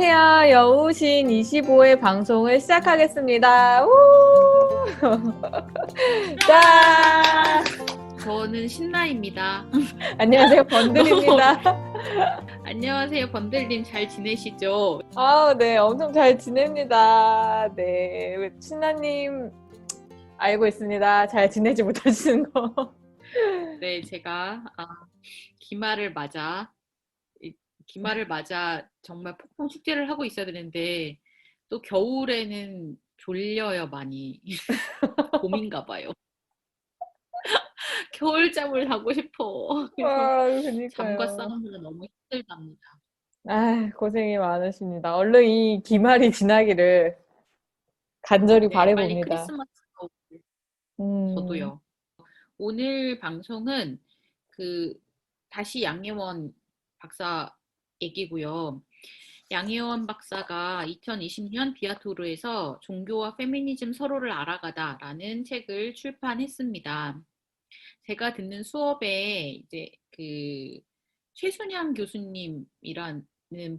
안녕하세요. 여우신 25회 방송을 시작하겠습니다. 우! 짠! 저는 신나입니다. 안녕하세요. 번들입니다. 안녕하세요, 번들님. 잘 지내시죠? 네, 엄청 잘 지냅니다. 네, 신나님 알고 있습니다. 잘 지내지 못하시는 거. 네, 제가 기말을 맞아 기말을 맞아 정말 폭풍 축제를 하고 있어야 되는데 또 겨울에는 졸려요, 많이. 봄인가 봐요. 겨울잠을 자고 싶어. 그래서 잠과 그니까요. 싸우느라 너무 힘들답니다. 고생이 많으십니다. 얼른 이 기말이 지나기를 간절히 네, 빨리 바라봅니다. 크리스마스가 오길. 음, 저도요. 오늘 방송은 그 다시 양예원 박사 얘기고요. 양예원 박사가 2020년 비아토르에서 종교와 페미니즘 서로를 알아가다라는 책을 출판했습니다. 제가 듣는 수업에 이제 그 최순양 교수님이라는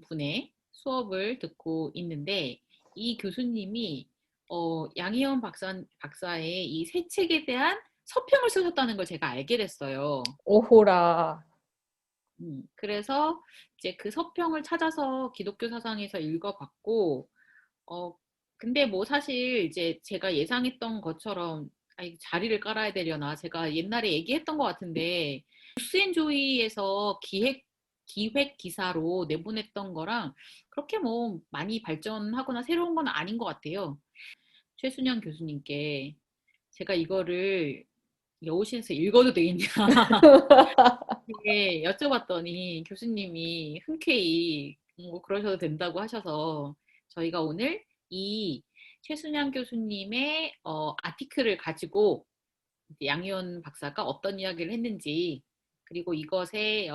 분의 수업을 듣고 있는데 이 교수님이 양희원 박사의 이 새 책에 대한 서평을 쓰셨다는 걸 제가 알게 됐어요. 오호라. 그래서 이제 그 서평을 찾아서 기독교 사상에서 읽어봤고, 어, 근데 뭐 사실 이제 제가 예상했던 것처럼 자리를 깔아야 되려나 제가 옛날에 얘기했던 것 같은데 뉴스앤조이에서 기획 기사로 내보냈던 거랑 그렇게 뭐 많이 발전하거나 새로운 건 아닌 것 같아요. 최순영 교수님께 제가 이거를 여우신에서 읽어도 되겠냐 이렇게 여쭤봤더니 교수님이 흔쾌히 뭐 그러셔도 된다고 하셔서 저희가 오늘 이 최순양 교수님의 아티클을 가지고 양희원 박사가 어떤 이야기를 했는지 그리고 이것의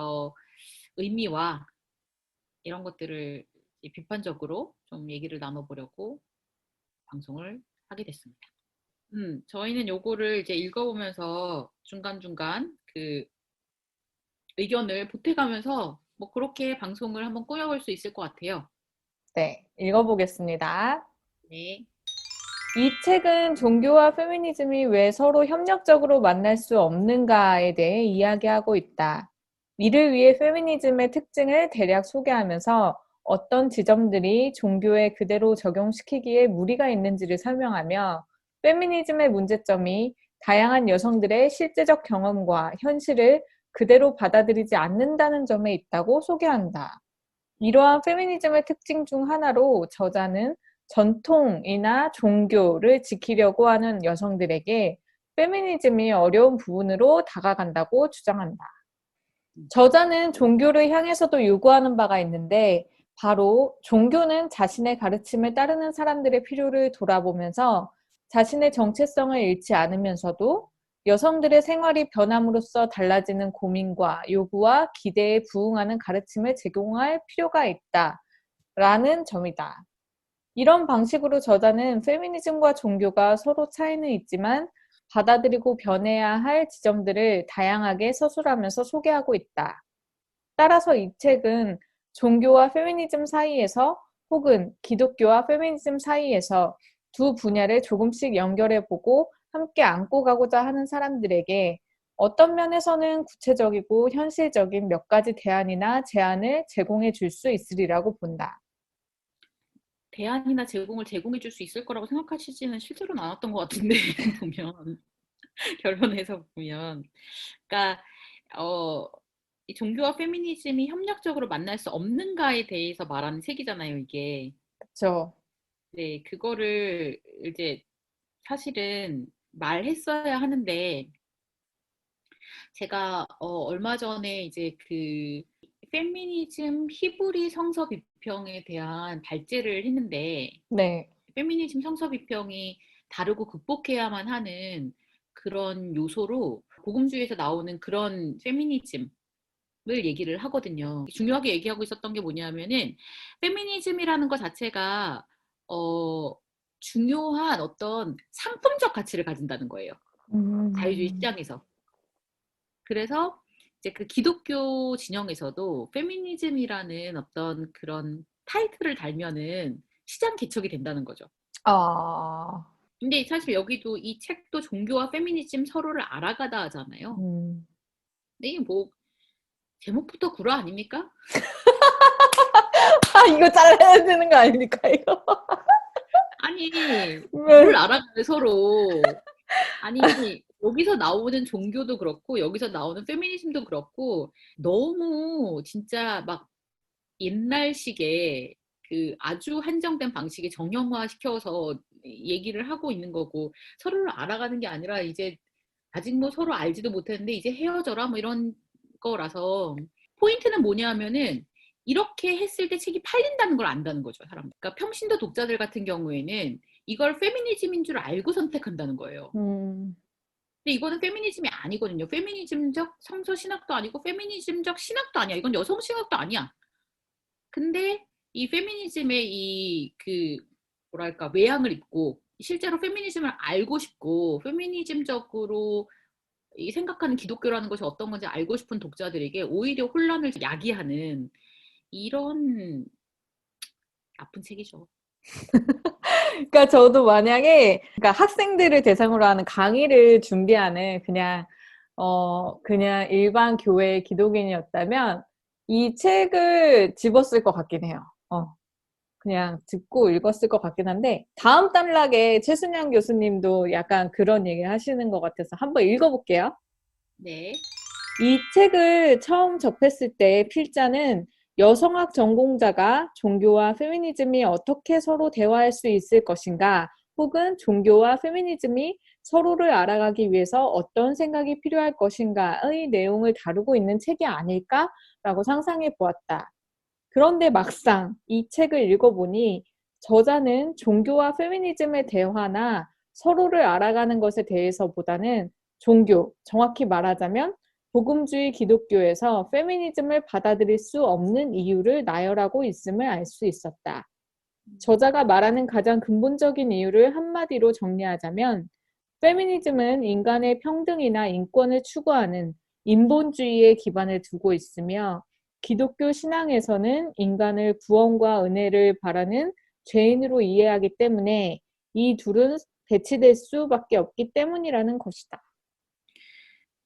의미와 이런 것들을 비판적으로 좀 얘기를 나눠보려고 방송을 하게 됐습니다. 저희는 요거를 이제 읽어보면서 중간중간 그 의견을 보태가면서 뭐 그렇게 방송을 한번 꾸며볼 수 있을 것 같아요. 네, 읽어보겠습니다. 네. 이 책은 종교와 페미니즘이 왜 서로 협력적으로 만날 수 없는가에 대해 이야기하고 있다. 이를 위해 페미니즘의 특징을 대략 소개하면서 어떤 지점들이 종교에 그대로 적용시키기에 무리가 있는지를 설명하며 페미니즘의 문제점이 다양한 여성들의 실제적 경험과 현실을 그대로 받아들이지 않는다는 점에 있다고 소개한다. 이러한 페미니즘의 특징 중 하나로 저자는 전통이나 종교를 지키려고 하는 여성들에게 페미니즘이 어려운 부분으로 다가간다고 주장한다. 저자는 종교를 향해서도 요구하는 바가 있는데 바로 종교는 자신의 가르침을 따르는 사람들의 필요를 돌아보면서 자신의 정체성을 잃지 않으면서도 여성들의 생활이 변함으로써 달라지는 고민과 요구와 기대에 부응하는 가르침을 제공할 필요가 있다라는 점이다. 이런 방식으로 저자는 페미니즘과 종교가 서로 차이는 있지만 받아들이고 변해야 할 지점들을 다양하게 서술하면서 소개하고 있다. 따라서 이 책은 종교와 페미니즘 사이에서 혹은 기독교와 페미니즘 사이에서 두 분야를 조금씩 연결해 보고 함께 안고 가고자 하는 사람들에게 어떤 면에서는 구체적이고 현실적인 몇 가지 대안이나 제안을 제공해 줄 수 있으리라고 본다. 대안이나 제공을 제공해 줄 수 있을 거라고 생각하시지는 실제로는 않았던 것 같은데 보면 결론에서 보면 그러니까 어, 이 종교와 페미니즘이 협력적으로 만날 수 없는가에 대해서 말하는 책이잖아요, 이게. 그렇죠. 네, 그거를 이제 사실은 말했어야 하는데 제가 얼마 전에 이제 그 페미니즘 히브리 성서 비평에 대한 발제를 했는데 네. 페미니즘 성서 비평이 다루고 극복해야만 하는 그런 요소로 복음주의에서 나오는 그런 페미니즘을 얘기를 하거든요. 중요하게 얘기하고 있었던 게 뭐냐면은 페미니즘이라는 것 자체가 어, 중요한 어떤 상품적 가치를 가진다는 거예요. 자유주의 음, 시장에서. 그래서 이제 그 기독교 진영에서도 페미니즘이라는 어떤 그런 타이틀을 달면은 시장 개척이 된다는 거죠. 아, 근데 사실 여기도 이 책도 종교와 페미니즘 서로를 알아가다 하잖아요. 음. 근데 이게 뭐 제목부터 구라 아닙니까? 아, 이거 잘라야 되는 거 아닙니까, 이거? 아니 뭘 네. 알아가요 서로. 아니 여기서 나오는 종교도 그렇고 여기서 나오는 페미니즘도 그렇고 너무 진짜 막 옛날식의 그 아주 한정된 방식의 정형화 시켜서 얘기를 하고 있는 거고 서로를 알아가는 게 아니라 이제 아직 뭐 서로 알지도 못했는데 이제 헤어져라 뭐 이런 거라서 포인트는 뭐냐면은 이렇게 했을 때 책이 팔린다는 걸 안다는 거죠, 사람. 그러니까 평신도 독자들 같은 경우에는 이걸 페미니즘인 줄 알고 선택한다는 거예요. 음, 근데 이거는 페미니즘이 아니거든요. 페미니즘적 성서 신학도 아니고 페미니즘적 신학도 아니야. 이건 여성 신학도 아니야. 근데 이 페미니즘의 이 그 뭐랄까 외향을 입고 실제로 페미니즘을 알고 싶고 페미니즘적으로 이 생각하는 기독교라는 것이 어떤 건지 알고 싶은 독자들에게 오히려 혼란을 야기하는 이런 나쁜 책이죠. 그러니까 저도 만약에, 그러니까 학생들을 대상으로 하는 강의를 준비하는 그냥 일반 교회 기독인이었다면 이 책을 집었을 것 같긴 해요. 그냥 듣고 읽었을 것 같긴 한데, 다음 단락에 최순영 교수님도 약간 그런 얘기를 하시는 것 같아서 한번 읽어볼게요. 네. 이 책을 처음 접했을 때 필자는 여성학 전공자가 종교와 페미니즘이 어떻게 서로 대화할 수 있을 것인가, 혹은 종교와 페미니즘이 서로를 알아가기 위해서 어떤 생각이 필요할 것인가의 내용을 다루고 있는 책이 아닐까라고 상상해 보았다. 그런데 막상 이 책을 읽어보니 저자는 종교와 페미니즘의 대화나 서로를 알아가는 것에 대해서보다는 종교, 정확히 말하자면 복음주의 기독교에서 페미니즘을 받아들일 수 없는 이유를 나열하고 있음을 알 수 있었다. 저자가 말하는 가장 근본적인 이유를 한마디로 정리하자면 페미니즘은 인간의 평등이나 인권을 추구하는 인본주의에 기반을 두고 있으며 기독교 신앙에서는 인간을 구원과 은혜를 바라는 죄인으로 이해하기 때문에 이 둘은 배치될 수밖에 없기 때문이라는 것이다.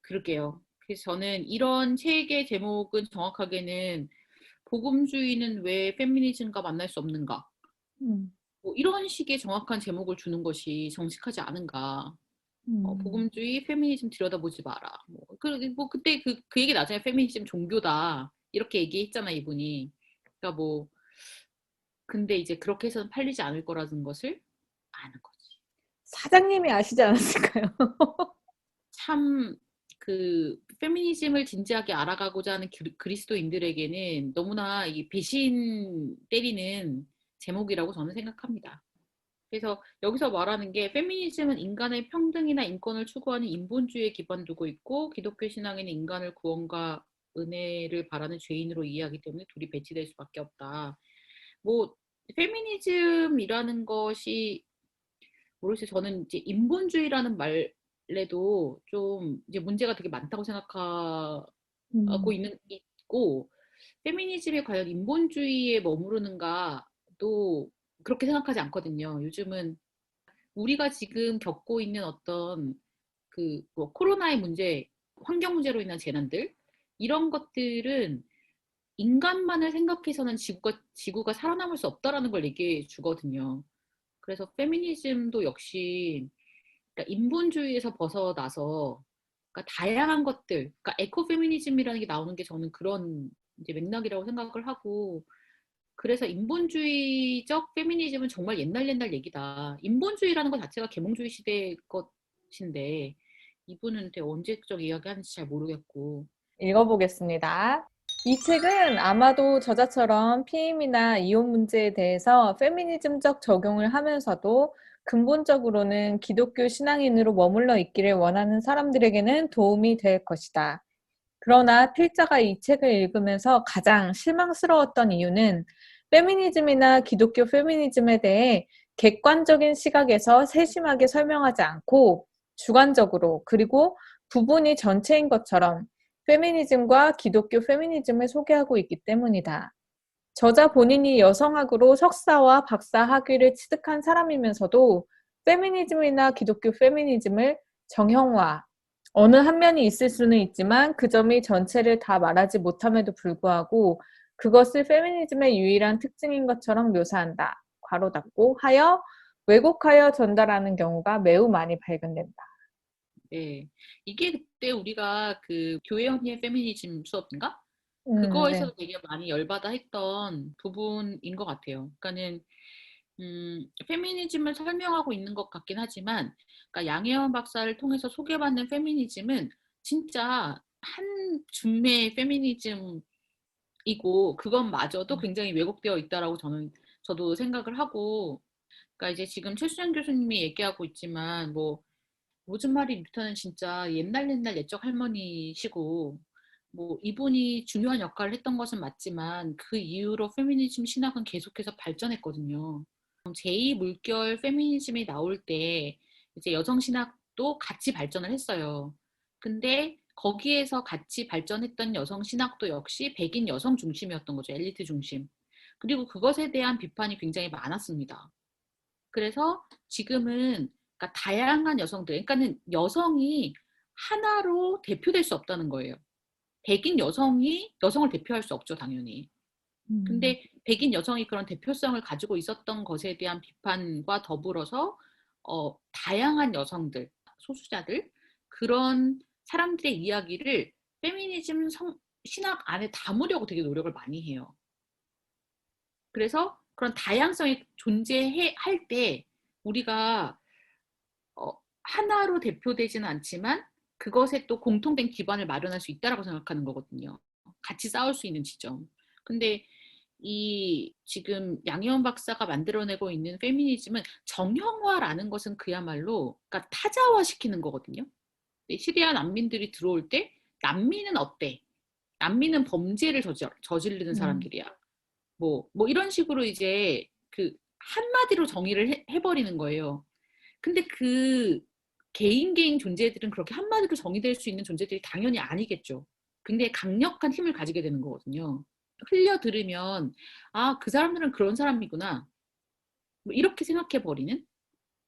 그러게요. 그래서 저는 이런 책의 제목은 정확하게는 복음주의는 왜 페미니즘과 만날 수 없는가? 음, 뭐 이런 식의 정확한 제목을 주는 것이 정직하지 않은가? 음. 복음주의, 페미니즘 들여다보지 마라. 뭐 그때 그 얘기 나중에 페미니즘 종교다 이렇게 얘기했잖아 이분이. 그러니까 뭐 근데 이제 그렇게 해서는 팔리지 않을 거라는 것을 아는 거지. 사장님이 아시지 않았을까요? 참 그 페미니즘을 진지하게 알아가고자 하는 그리스도인들에게는 너무나 이 배신 때리는 제목이라고 저는 생각합니다. 그래서 여기서 말하는 게 페미니즘은 인간의 평등이나 인권을 추구하는 인본주의에 기반 두고 있고 기독교 신앙에는 인간을 구원과 은혜를 바라는 죄인으로 이해하기 때문에 둘이 배치될 수밖에 없다. 뭐 페미니즘이라는 것이 모르겠어요. 저는 이제 인본주의라는 말에도 좀 이제 문제가 되게 많다고 생각하고 음, 있고 페미니즘이 과연 인본주의에 머무르는가도 그렇게 생각하지 않거든요. 요즘은 우리가 지금 겪고 있는 어떤 그뭐 코로나의 문제, 환경 문제로 인한 재난들 이런 것들은 인간만을 생각해서는 지구가 살아남을 수 없다라는 걸 얘기해 주거든요. 그래서 페미니즘도 역시 그러니까 인본주의에서 벗어나서 그러니까 다양한 것들, 그러니까 에코페미니즘이라는 게 나오는 게 저는 그런 이제 맥락이라고 생각을 하고 그래서 인본주의적 페미니즘은 정말 옛날 얘기다. 인본주의라는 것 자체가 계몽주의 시대의 것인데 이분은 되게 언제적 이야기 하는지 잘 모르겠고. 읽어보겠습니다. 이 책은 아마도 저자처럼 피임이나 이혼 문제에 대해서 페미니즘적 적용을 하면서도 근본적으로는 기독교 신앙인으로 머물러 있기를 원하는 사람들에게는 도움이 될 것이다. 그러나 필자가 이 책을 읽으면서 가장 실망스러웠던 이유는 페미니즘이나 기독교 페미니즘에 대해 객관적인 시각에서 세심하게 설명하지 않고 주관적으로 그리고 부분이 전체인 것처럼 페미니즘과 기독교 페미니즘을 소개하고 있기 때문이다. 저자 본인이 여성학으로 석사와 박사 학위를 취득한 사람이면서도 페미니즘이나 기독교 페미니즘을 정형화, 어느 한 면이 있을 수는 있지만 그 점이 전체를 다 말하지 못함에도 불구하고 그것을 페미니즘의 유일한 특징인 것처럼 묘사한다. 괄호 닫고 하여 왜곡하여 전달하는 경우가 매우 많이 발견된다. 네. 이게 그때 우리가 그 교회 언니의 페미니즘 수업인가? 네. 그거에서도 되게 많이 열받아 했던 부분인 것 같아요. 그러니까는 페미니즘을 설명하고 있는 것 같긴 하지만, 그러니까 양혜원 박사를 통해서 소개받는 페미니즘은 진짜 한 중매의 페미니즘이고, 그것마저도 굉장히 왜곡되어 있다라고 저도 생각을 하고, 그러니까 이제 지금 최수정 교수님이 얘기하고 있지만, 뭐 로즈마리 루터는 진짜 옛날 옛적 할머니시고, 뭐 이분이 중요한 역할을 했던 것은 맞지만 그 이후로 페미니즘 신학은 계속해서 발전했거든요. 제2 물결 페미니즘이 나올 때 이제 여성 신학도 같이 발전을 했어요. 근데 거기에서 같이 발전했던 여성 신학도 역시 백인 여성 중심이었던 거죠. 엘리트 중심. 그리고 그것에 대한 비판이 굉장히 많았습니다. 그래서 지금은, 그러니까 다양한 여성들, 그러니까는 여성이 하나로 대표될 수 없다는 거예요. 백인 여성이 여성을 대표할 수 없죠, 당연히. 근데 백인 여성이 그런 대표성을 가지고 있었던 것에 대한 비판과 더불어서 다양한 여성들, 소수자들, 그런 사람들의 이야기를 페미니즘 신학 안에 담으려고 되게 노력을 많이 해요. 그래서 그런 다양성이 존재할 때 우리가 어, 하나로 대표되지는 않지만 그것에 또 공통된 기반을 마련할 수 있다라고 생각하는 거거든요. 같이 싸울 수 있는 지점. 근데 이 지금 양희원 박사가 만들어내고 있는 페미니즘은 정형화라는 것은 그야말로, 그러니까 타자화시키는 거거든요. 시리아 난민들이 들어올 때 난민은 어때? 난민은 범죄를 저지르는 음. 사람들이야. 뭐 이런 식으로 이제 그 한마디로 정의를 해버리는 거예요. 근데 그 개인 존재들은 그렇게 한마디로 정의될 수 있는 존재들이 당연히 아니겠죠. 굉장히 강력한 힘을 가지게 되는 거거든요. 흘려 들으면 아, 그 사람들은 그런 사람이구나. 뭐 이렇게 생각해 버리는,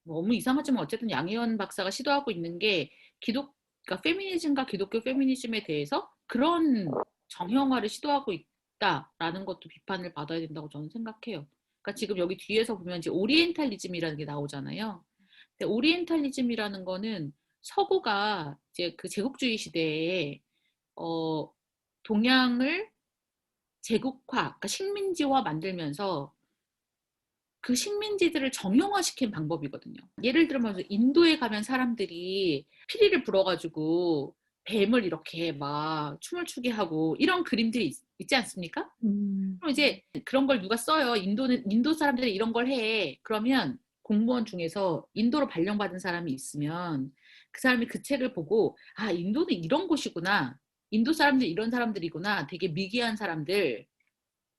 뭐 너무 이상하지만 어쨌든 양혜원 박사가 시도하고 있는 게 그러니까 페미니즘과 기독교 페미니즘에 대해서 그런 정형화를 시도하고 있다라는 것도 비판을 받아야 된다고 저는 생각해요. 그러니까 지금 여기 뒤에서 보면 이제 오리엔탈리즘이라는 게 나오잖아요. 근데 오리엔탈리즘이라는 거는 서구가 이제 그 제국주의 시대에 어, 동양을 제국화, 그러니까 식민지화 만들면서 그 식민지들을 정형화시킨 방법이거든요. 예를 들면 인도에 가면 사람들이 피리를 불어가지고 뱀을 이렇게 막 춤을 추게 하고 이런 그림들이 있지 않습니까? 그럼 이제 그런 걸 누가 써요. 인도 사람들이 이런 걸 해. 그러면 공무원 중에서 인도로 발령받은 사람이 있으면 그 사람이 그 책을 보고 아, 인도는 이런 곳이구나. 인도 사람들 이런 사람들이구나. 되게 미개한 사람들.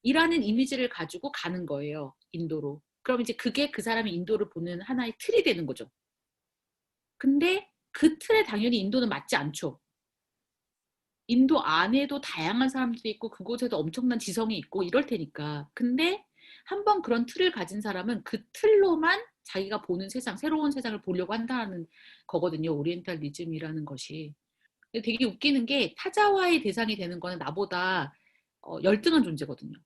이라는 이미지를 가지고 가는 거예요. 인도로. 그럼 이제 그게 그 사람이 인도를 보는 하나의 틀이 되는 거죠. 근데 그 틀에 당연히 인도는 맞지 않죠. 인도 안에도 다양한 사람들이 있고 그곳에도 엄청난 지성이 있고 이럴 테니까. 근데 한번 그런 틀을 가진 사람은 그 틀로만 자기가 보는 세상, 새로운 세상을 보려고 한다는 거거든요. 오리엔탈리즘이라는 것이. 근데 되게 웃기는 게 타자와의 대상이 되는 거는 나보다 열등한 존재거든요.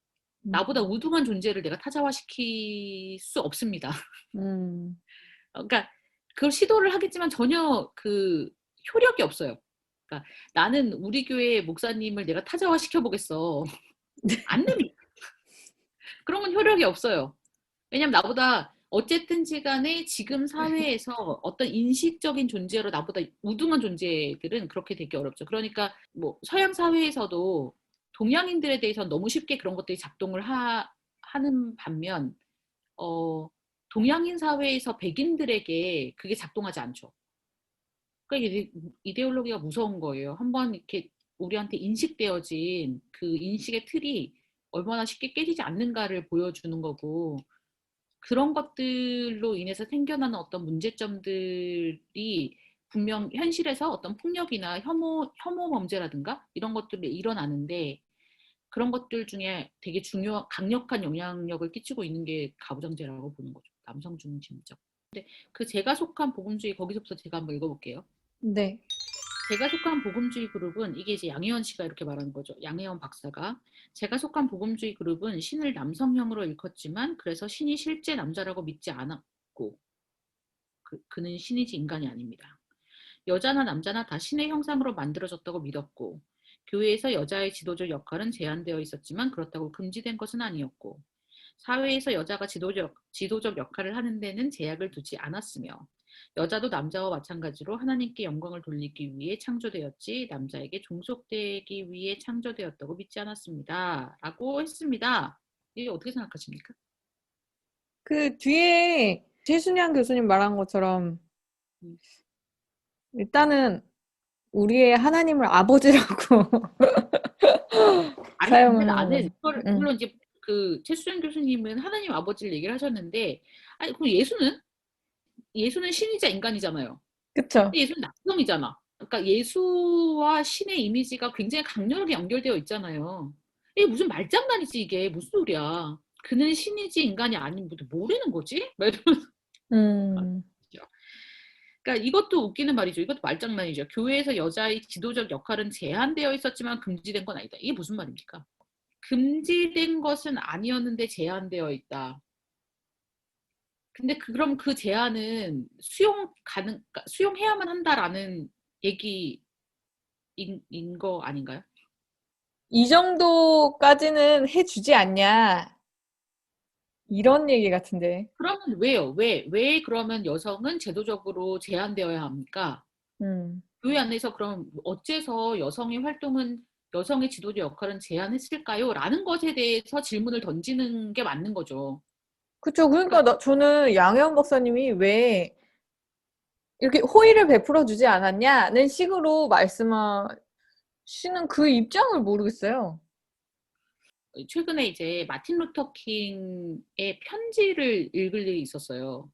나보다 우등한 존재를 내가 타자화시킬 수 없습니다. 음. 그러니까 그걸 시도를 하겠지만 전혀 그 효력이 없어요. 그러니까 나는 우리 교회 목사님을 내가 타자화시켜 보겠어. 안 됩니다. 그런 건 효력이 없어요. 왜냐면 나보다 어쨌든지 간에 지금 사회에서 어떤 인식적인 존재로 나보다 우등한 존재들은 그렇게 되기 어렵죠. 그러니까 뭐 서양 사회에서도 동양인들에 대해서 너무 쉽게 그런 것들이 작동을 하는 반면 동양인 사회에서 백인들에게 그게 작동하지 않죠. 그러니까 이게 이데올로기가 무서운 거예요. 한번 이렇게 우리한테 인식되어진 그 인식의 틀이 얼마나 쉽게 깨지지 않는가를 보여주는 거고, 그런 것들로 인해서 생겨나는 어떤 문제점들이 분명 현실에서 어떤 폭력이나 혐오 범죄라든가 이런 것들이 일어나는데, 그런 것들 중에 되게 강력한 영향력을 끼치고 있는 게 가부장제라고 보는 거죠. 남성 중심적. 근데 그 제가 속한 복음주의 거기서부터 제가 한번 읽어볼게요. 네. 제가 속한 복음주의 그룹은 이게 이제 양혜원 씨가 이렇게 말하는 거죠. 양혜원 박사가 제가 속한 복음주의 그룹은 신을 남성형으로 일컫지만 그래서 신이 실제 남자라고 믿지 않았고 그는 신이지 인간이 아닙니다. 여자나 남자나 다 신의 형상으로 만들어졌다고 믿었고 교회에서 여자의 지도적 역할은 제한되어 있었지만 그렇다고 금지된 것은 아니었고 사회에서 여자가 지도적 역할을 하는 데는 제약을 두지 않았으며 여자도 남자와 마찬가지로 하나님께 영광을 돌리기 위해 창조되었지 남자에게 종속되기 위해 창조되었다고 믿지 않았습니다. 라고 했습니다. 이게 어떻게 생각하십니까? 그 뒤에 최순양 교수님 말한 것처럼 음. 일단은 우리의 하나님을 아버지라고 아니 근데 사용하는 나는 건. 이거를 물론 이제 그 최수정 교수님은 하나님 아버지를 얘기를 하셨는데 아니 그 예수는 신이자 인간이잖아요. 그쵸? 예수는 남성이잖아. 그러니까 예수와 신의 이미지가 굉장히 강렬하게 연결되어 있잖아요. 이게 무슨 말장난이지 이게 무슨 소리야. 그는 신이지 인간이 아닌 뭐라는 거지? 막 이러면서. 음, 그러니까 이것도 웃기는 말이죠. 이것도 말장난이죠. 교회에서 여자의 지도적 역할은 제한되어 있었지만 금지된 건 아니다. 이게 무슨 말입니까? 금지된 것은 아니었는데 제한되어 있다. 근데 그럼 그 제한은 그러니까 수용해야만 한다라는 얘기인 거 아닌가요? 이 정도까지는 해주지 않냐. 이런 얘기 같은데. 그러면 왜요? 왜 그러면 여성은 제도적으로 제한되어야 합니까? 음. 교회 안에서 그럼 어째서 여성의 지도적 역할은 제한했을까요? 라는 것에 대해서 질문을 던지는 게 맞는 거죠. 그쵸. 그러니까 그러니까 저는 양혜원 박사님이 왜 이렇게 호의를 베풀어 주지 않았냐는 식으로 말씀하시는 그 입장을 모르겠어요. 최근에 이제 마틴 루터 킹의 편지를 읽을 일이 있었어요.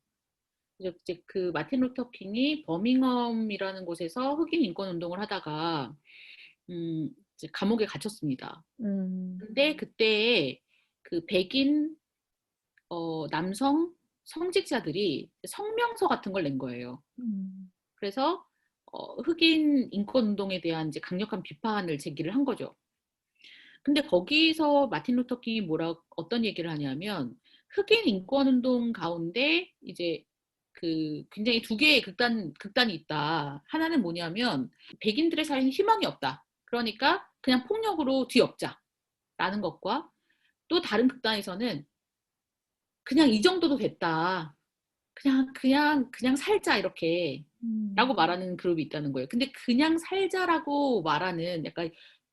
이제 그 마틴 루터 킹이 버밍엄이라는 곳에서 흑인 인권 운동을 하다가 이제 감옥에 갇혔습니다. 음, 근데 그때 그 백인 남성 성직자들이 성명서 같은 걸 낸 거예요. 음, 그래서 흑인 인권 운동에 대한 이제 강력한 비판을 제기를 한 거죠. 근데 거기서 마틴 루터 킹이 어떤 얘기를 하냐면 흑인 인권 운동 가운데 이제 그 굉장히 두 개의 극단이 있다. 하나는 뭐냐면 백인들의 사회는 희망이 없다. 그러니까 그냥 폭력으로 뒤엎자라는 것과 또 다른 극단에서는 그냥 이 정도도 됐다. 그냥 살자 이렇게 라고 음, 말하는 그룹이 있다는 거예요. 근데 그냥 살자라고 말하는 약간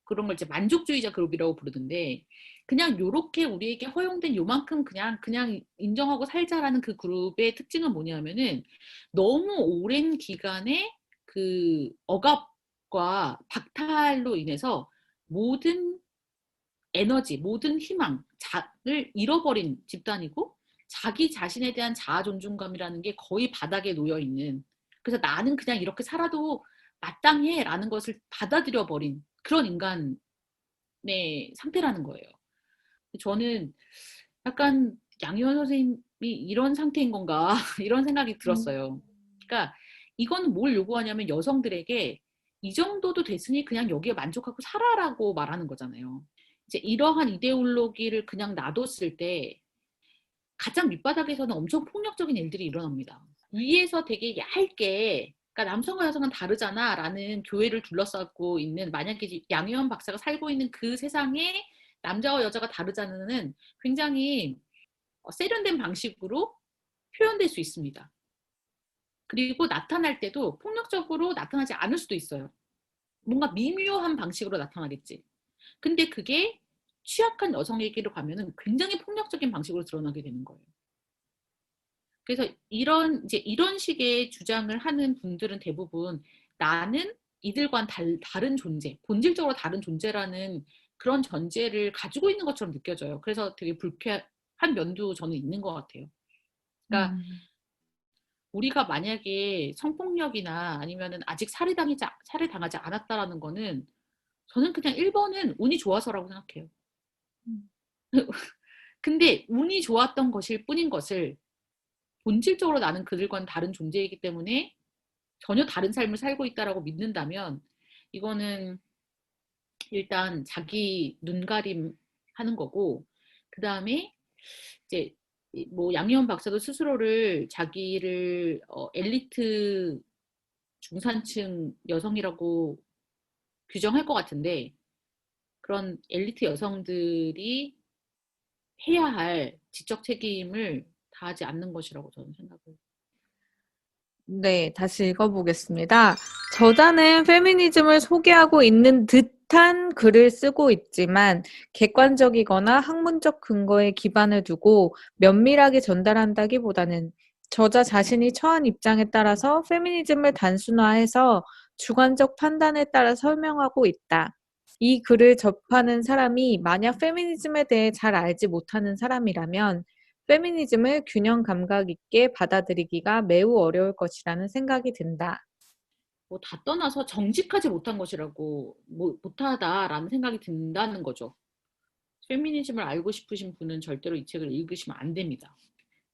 그런 걸 이제 만족주의자 그룹이라고 부르던데 그냥 요렇게 우리에게 허용된 요만큼 그냥 인정하고 살자라는 그 그룹의 특징은 뭐냐면은 너무 오랜 기간의 그 억압과 박탈로 인해서 모든 에너지, 모든 희망을 잃어버린 집단이고 자기 자신에 대한 자아 존중감이라는 게 거의 바닥에 놓여 있는 그래서 나는 그냥 이렇게 살아도 마땅해라는 것을 받아들여 버린 그런 인간의 상태라는 거예요. 저는 약간 양희원 선생님이 이런 상태인 건가 이런 생각이 음, 들었어요. 그러니까 이거는 뭘 요구하냐면 여성들에게 이 정도도 됐으니 그냥 여기에 만족하고 살아라고 말하는 거잖아요. 이제 이러한 이데올로기를 그냥 놔뒀을 때 가장 밑바닥에서는 엄청 폭력적인 일들이 일어납니다. 위에서 되게 얇게 그러니까 남성과 여성은 다르잖아 라는 교회를 둘러싸고 있는 만약에 양혜원 박사가 살고 있는 그 세상에 남자와 여자가 다르자는 굉장히 세련된 방식으로 표현될 수 있습니다. 그리고 나타날 때도 폭력적으로 나타나지 않을 수도 있어요. 뭔가 미묘한 방식으로 나타나겠지. 근데 그게 취약한 여성에게로 가면은 굉장히 폭력적인 방식으로 드러나게 되는 거예요. 그래서 이런 식의 주장을 하는 분들은 대부분 나는 이들과는 다른 존재, 본질적으로 다른 존재라는 그런 전제를 가지고 있는 것처럼 느껴져요. 그래서 되게 불쾌한 면도 저는 있는 것 같아요. 그러니까 음. 우리가 만약에 성폭력이나 아니면은 아직 살해당하지 않았다라는 거는 저는 그냥 1번은 운이 좋아서라고 생각해요. 근데 운이 좋았던 것일 뿐인 것을 본질적으로 나는 그들과는 다른 존재이기 때문에 전혀 다른 삶을 살고 있다라고 믿는다면 이거는 일단 자기 눈가림 하는 거고 그 다음에 이제 뭐 양희원 박사도 스스로를 자기를 엘리트 중산층 여성이라고 규정할 것 같은데 그런 엘리트 여성들이 해야 할 지적 책임을 다하지 않는 것이라고 저는 생각을 해요. 네, 다시 읽어보겠습니다. 저자는 페미니즘을 소개하고 있는 듯한 글을 쓰고 있지만 객관적이거나 학문적 근거에 기반을 두고 면밀하게 전달한다기보다는 저자 자신이 처한 입장에 따라서 페미니즘을 단순화해서 주관적 판단에 따라 설명하고 있다. 이 글을 접하는 사람이 만약 페미니즘에 대해 잘 알지 못하는 사람이라면 페미니즘을 균형 감각 있게 받아들이기가 매우 어려울 것이라는 생각이 든다. 뭐 다 떠나서 정직하지 못한 것이라고 뭐 못하다라는 생각이 든다는 거죠. 페미니즘을 알고 싶으신 분은 절대로 이 책을 읽으시면 안 됩니다.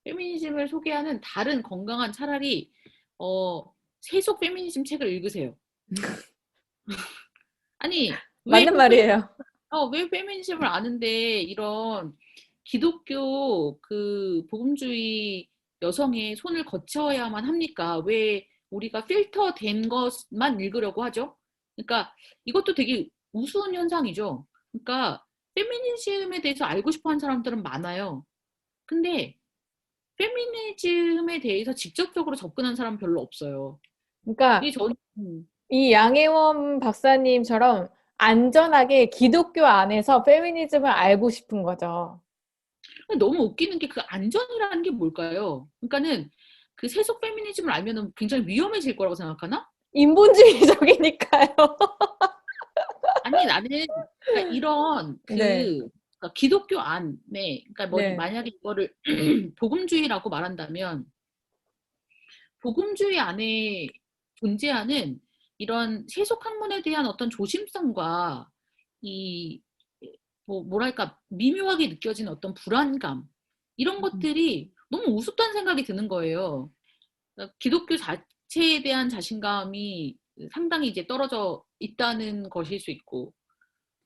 페미니즘을 소개하는 다른 건강한 차라리 어, 세속 페미니즘 책을 읽으세요. 아니 맞는 말이에요. 왜 페미니즘을 아는데 이런 기독교 그 복음주의 여성의 손을 거쳐야만 합니까? 왜 우리가 필터된 것만 읽으려고 하죠? 그러니까 이것도 되게 우스운 현상이죠. 그러니까 페미니즘에 대해서 알고 싶어 하는 사람들은 많아요. 근데 페미니즘에 대해서 직접적으로 접근한 사람은 별로 없어요. 그러니까 이게 저는 이 양혜원 박사님처럼 안전하게 기독교 안에서 페미니즘을 알고 싶은 거죠. 너무 웃기는 게 그 안전이라는 게 뭘까요? 그러니까는 그 세속 페미니즘을 알면은 굉장히 위험해질 거라고 생각하나? 인본주의적이니까요. 아니 나는 그러니까 이런 네, 그러니까 기독교 안에 그러니까 뭐 네. 만약에 이거를 복음주의라고 말한다면 복음주의 안에 존재하는 이런 세속 학문에 대한 어떤 조심성과 이 뭐랄까 미묘하게 느껴지는 어떤 불안감 이런 것들이 너무 우습다는 생각이 드는 거예요. 그러니까 기독교 자체에 대한 자신감이 상당히 이제 떨어져 있다는 것일 수 있고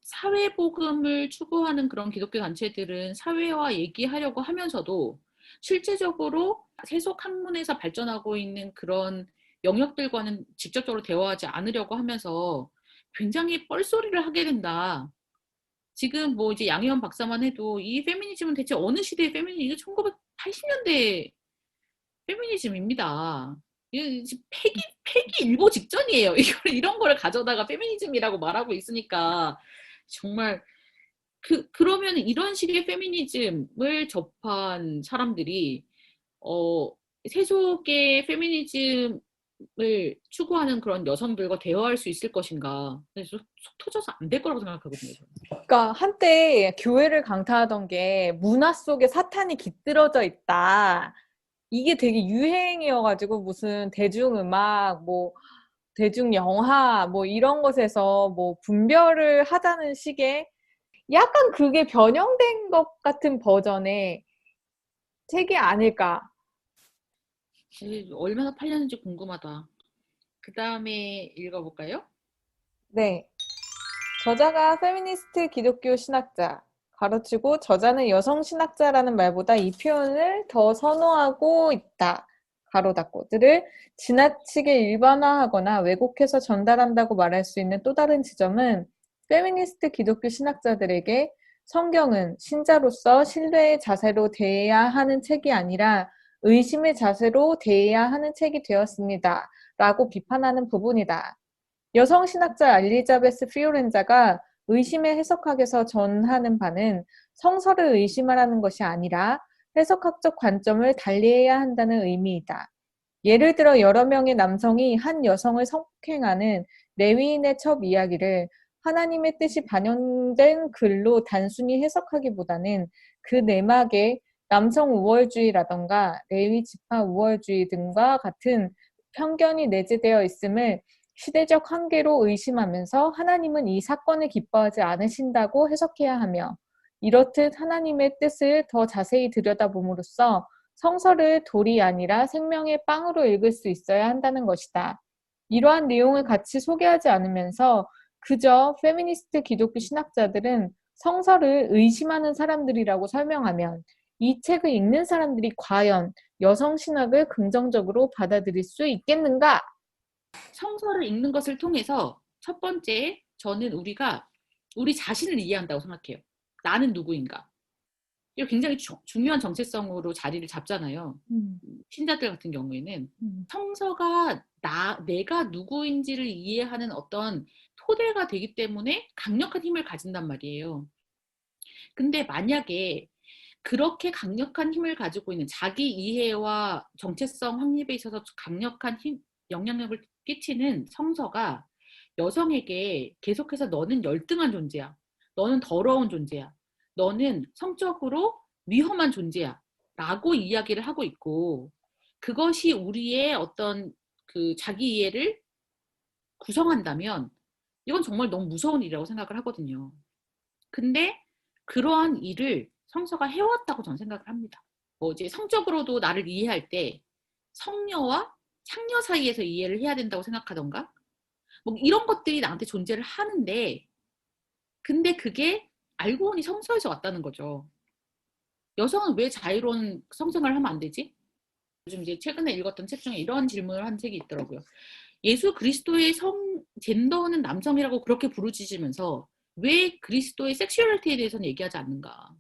사회복음을 추구하는 그런 기독교 단체들은 사회와 얘기하려고 하면서도 실제적으로 세속 학문에서 발전하고 있는 그런 영역들과는 직접적으로 대화하지 않으려고 하면서 굉장히 뻘소리를 하게 된다. 지금 뭐 이제 양희원 박사만 해도 이 페미니즘은 대체 어느 시대의 페미니즘? 이게 1980년대 페미니즘입니다. 이거 폐기 일보 직전이에요. 이런 거를 가져다가 페미니즘이라고 말하고 있으니까 정말 그러면 이런 식의 페미니즘을 접한 사람들이 어, 세속의 페미니즘을 추구하는 그런 여성들과 대화할 수 있을 것인가? 그래서 속 터져서 안 될 거라고 생각하거든요. 저는. 그러니까 한때 교회를 강타하던 게 문화 속에 사탄이 깃들어져 있다. 이게 되게 유행이어가지고 무슨 대중음악, 뭐 대중영화, 뭐 이런 것에서 뭐 분별을 하자는 식의 약간 그게 변형된 것 같은 버전의 책이 아닐까. 얼마나 팔렸는지 궁금하다. 그 다음에 읽어볼까요? 네. 저자가 페미니스트 기독교 신학자, 가로치고 저자는 여성 신학자라는 말보다 이 표현을 더 선호하고 있다. 가로 닫고들을 지나치게 일반화하거나 왜곡해서 전달한다고 말할 수 있는 또 다른 지점은 페미니스트 기독교 신학자들에게 성경은 신자로서 신뢰의 자세로 대해야 하는 책이 아니라 의심의 자세로 대해야 하는 책이 되었습니다. 라고 비판하는 부분이다. 여성 신학자 엘리자베스 피오렌자가 의심의 해석학에서 전하는 바는 성서를 의심하라는 것이 아니라 해석학적 관점을 달리해야 한다는 의미이다. 예를 들어 여러 명의 남성이 한 여성을 성폭행하는 레위인의 첩 이야기를 하나님의 뜻이 반영된 글로 단순히 해석하기보다는 그 내막에 남성 우월주의라던가 레위 지파 우월주의 등과 같은 편견이 내재되어 있음을 시대적 한계로 의심하면서 하나님은 이 사건을 기뻐하지 않으신다고 해석해야 하며 이렇듯 하나님의 뜻을 더 자세히 들여다봄으로써 성서를 돌이 아니라 생명의 빵으로 읽을 수 있어야 한다는 것이다. 이러한 내용을 같이 소개하지 않으면서 그저 페미니스트 기독교 신학자들은 성서를 의심하는 사람들이라고 설명하면 이 책을 읽는 사람들이 과연 여성 신학을 긍정적으로 받아들일 수 있겠는가? 성서를 읽는 것을 통해서 첫 번째, 저는 우리가 우리 자신을 이해한다고 생각해요. 나는 누구인가? 이거 굉장히 중요한 정체성으로 자리를 잡잖아요. 신자들 같은 경우에는 성서가 내가 누구인지를 이해하는 어떤 토대가 되기 때문에 강력한 힘을 가진단 말이에요. 근데 만약에 그렇게 강력한 힘을 가지고 있는 자기 이해와 정체성 확립에 있어서 강력한 영향력을 끼치는 성서가 여성에게 계속해서 너는 열등한 존재야. 너는 더러운 존재야. 너는 성적으로 위험한 존재야. 라고 이야기를 하고 있고, 그것이 우리의 어떤 그 자기 이해를 구성한다면 이건 정말 너무 무서운 일이라고 생각을 하거든요. 근데 그러한 일을 성서가 해왔다고 저는 생각을 합니다. 뭐 이제 성적으로도 나를 이해할 때 성녀와 창녀 사이에서 이해를 해야 된다고 생각하던가 뭐 이런 것들이 나한테 존재를 하는데 근데 그게 알고 보니 성서에서 왔다는 거죠. 여성은 왜 자유로운 성생활을 하면 안 되지? 요즘 이제 최근에 읽었던 책 중에 이런 질문을 한 책이 있더라고요. 예수 그리스도의 젠더는 남성이라고 그렇게 부르짖으면서 왜 그리스도의 섹슈얼리티에 대해서는 얘기하지 않는가?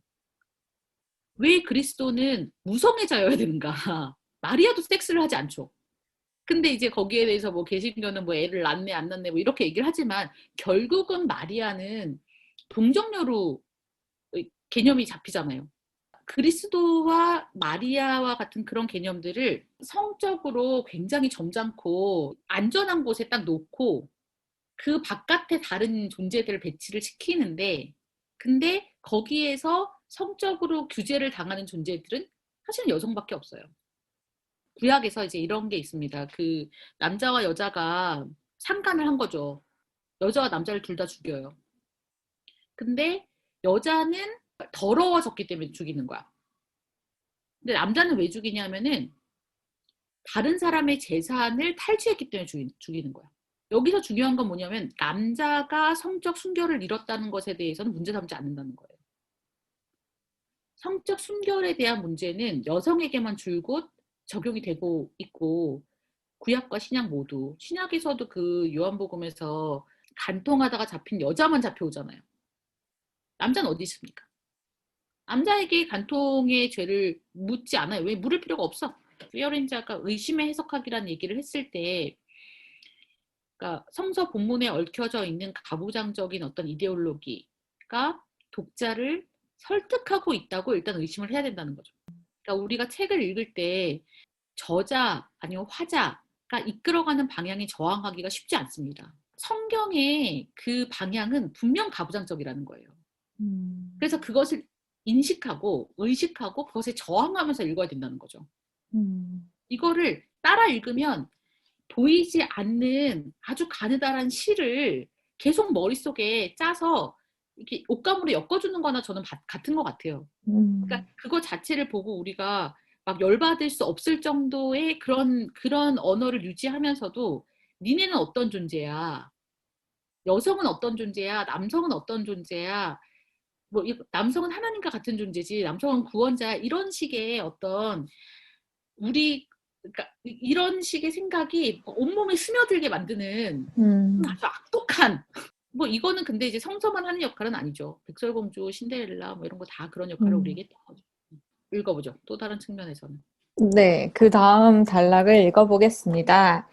왜 그리스도는 무성애자여야 되는가? 마리아도 섹스를 하지 않죠. 근데 이제 거기에 대해서 뭐 개신교는 뭐 애를 낳네 안 낳네 뭐 이렇게 얘기를 하지만 결국은 마리아는 동정녀로 개념이 잡히잖아요. 그리스도와 마리아와 같은 그런 개념들을 성적으로 굉장히 점잖고 안전한 곳에 딱 놓고 그 바깥에 다른 존재들을 배치를 시키는데 근데 거기에서 성적으로 규제를 당하는 존재들은 사실은 여성밖에 없어요. 구약에서 이제 이런 게 있습니다. 그 남자와 여자가 상간을 한 거죠. 여자와 남자를 둘 다 죽여요. 근데 여자는 더러워졌기 때문에 죽이는 거야. 근데 남자는 왜 죽이냐면은 다른 사람의 재산을 탈취했기 때문에 죽이는 거야. 여기서 중요한 건 뭐냐면 남자가 성적 순결을 잃었다는 것에 대해서는 문제 삼지 않는다는 거예요. 성적 순결에 대한 문제는 여성에게만 줄곧 적용이 되고 있고 구약과 신약 모두 신약에서도 그 요한복음에서 간통하다가 잡힌 여자만 잡혀오잖아요. 남자는 어디 있습니까? 남자에게 간통의 죄를 묻지 않아요. 왜 물을 필요가 없어. 피어렌자가 의심의 해석학이라는 얘기를 했을 때 그러니까 성서 본문에 얽혀져 있는 가부장적인 어떤 이데올로기가 독자를 설득하고 있다고 일단 의심을 해야 된다는 거죠. 그러니까 우리가 책을 읽을 때 저자 아니면 화자가 이끌어가는 방향에 저항하기가 쉽지 않습니다. 성경의 그 방향은 분명 가부장적이라는 거예요. 그래서 그것을 인식하고 의식하고 그것에 저항하면서 읽어야 된다는 거죠. 이거를 따라 읽으면 보이지 않는 아주 가느다란 시를 계속 머릿속에 짜서 이렇게 옷감으로 엮어주는 거나 저는 같은 것 같아요. 그러니까 그거 자체를 보고 우리가 막 열받을 수 없을 정도의 그런 언어를 유지하면서도 니네는 어떤 존재야? 여성은 어떤 존재야? 남성은 어떤 존재야? 뭐 남성은 하나님과 같은 존재지, 남성은 구원자야. 이런 식의 어떤 우리 그러니까 이런 식의 생각이 온몸에 스며들게 만드는 아주 악독한 뭐 이거는 근데 이제 성서만 하는 역할은 아니죠. 백설공주, 신데렐라 뭐 이런 거 다 그런 역할을 우리에게 했던 거죠. 읽어보죠. 또 다른 측면에서는. 네, 그 다음 단락을 읽어보겠습니다.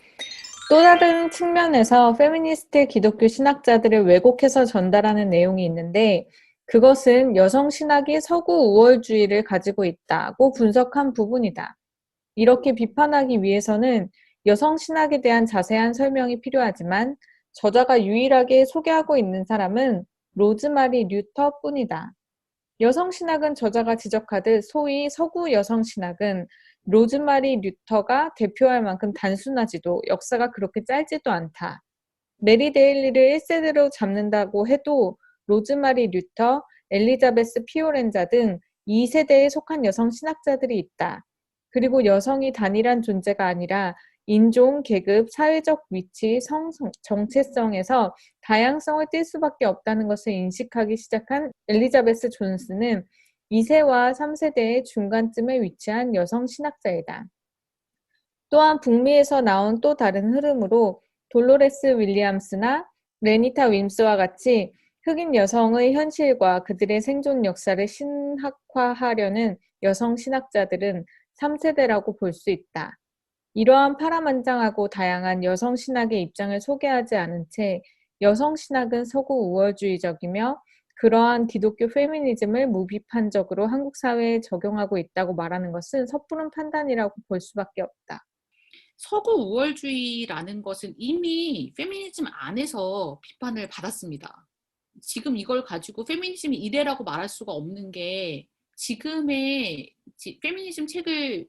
또 다른 측면에서 페미니스트 기독교 신학자들을 왜곡해서 전달하는 내용이 있는데 그것은 여성 신학이 서구 우월주의를 가지고 있다고 분석한 부분이다. 이렇게 비판하기 위해서는 여성 신학에 대한 자세한 설명이 필요하지만 저자가 유일하게 소개하고 있는 사람은 로즈마리 류터뿐이다. 여성 신학은 저자가 지적하듯 소위 서구 여성 신학은 로즈마리 류터가 대표할 만큼 단순하지도 역사가 그렇게 짧지도 않다. 메리 데일리를 1세대로 잡는다고 해도 로즈마리 류터, 엘리자베스 피오렌자 등 2세대에 속한 여성 신학자들이 있다. 그리고 여성이 단일한 존재가 아니라 인종, 계급, 사회적 위치, 정체성에서 다양성을 띌 수밖에 없다는 것을 인식하기 시작한 엘리자베스 존스는 2세와 3세대의 중간쯤에 위치한 여성 신학자이다. 또한 북미에서 나온 또 다른 흐름으로 돌로레스 윌리엄스나 레니타 윈스와 같이 흑인 여성의 현실과 그들의 생존 역사를 신학화하려는 여성 신학자들은 3세대라고 볼 수 있다. 이러한 파란만장하고 다양한 여성 신학의 입장을 소개하지 않은 채 여성 신학은 서구 우월주의적이며 그러한 기독교 페미니즘을 무비판적으로 한국 사회에 적용하고 있다고 말하는 것은 섣부른 판단이라고 볼 수밖에 없다. 서구 우월주의라는 것은 이미 페미니즘 안에서 비판을 받았습니다. 지금 이걸 가지고 페미니즘이 이래라고 말할 수가 없는 게 지금의 페미니즘 책을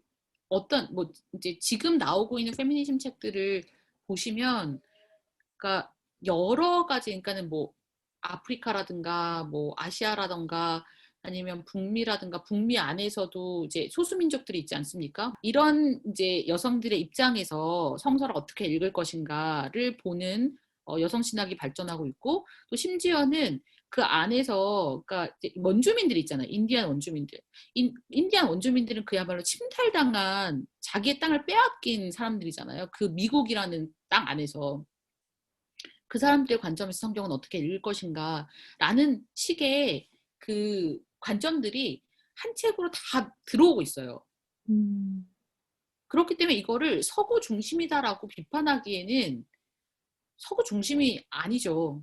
뭐 이제 지금 나오고 있는 페미니즘 책들을 보시면 그러니까 여러 가지 그러니까는 뭐 아프리카라든가 뭐 아시아라든가 아니면 북미라든가 북미 안에서도 이제 소수민족들이 있지 않습니까? 이런 이제 여성들의 입장에서 성서를 어떻게 읽을 것인가를 보는 여성 신학이 발전하고 있고 또 심지어는 그 안에서 그러니까 원주민들 있잖아요. 인디안 원주민들. 인디안 원주민들은 그야말로 침탈당한 자기의 땅을 빼앗긴 사람들이잖아요. 그 미국이라는 땅 안에서. 그 사람들의 관점에서 성경은 어떻게 읽을 것인가 라는 식의 그 관점들이 한 책으로 다 들어오고 있어요. 그렇기 때문에 이거를 서구 중심이다라고 비판하기에는 서구 중심이 아니죠.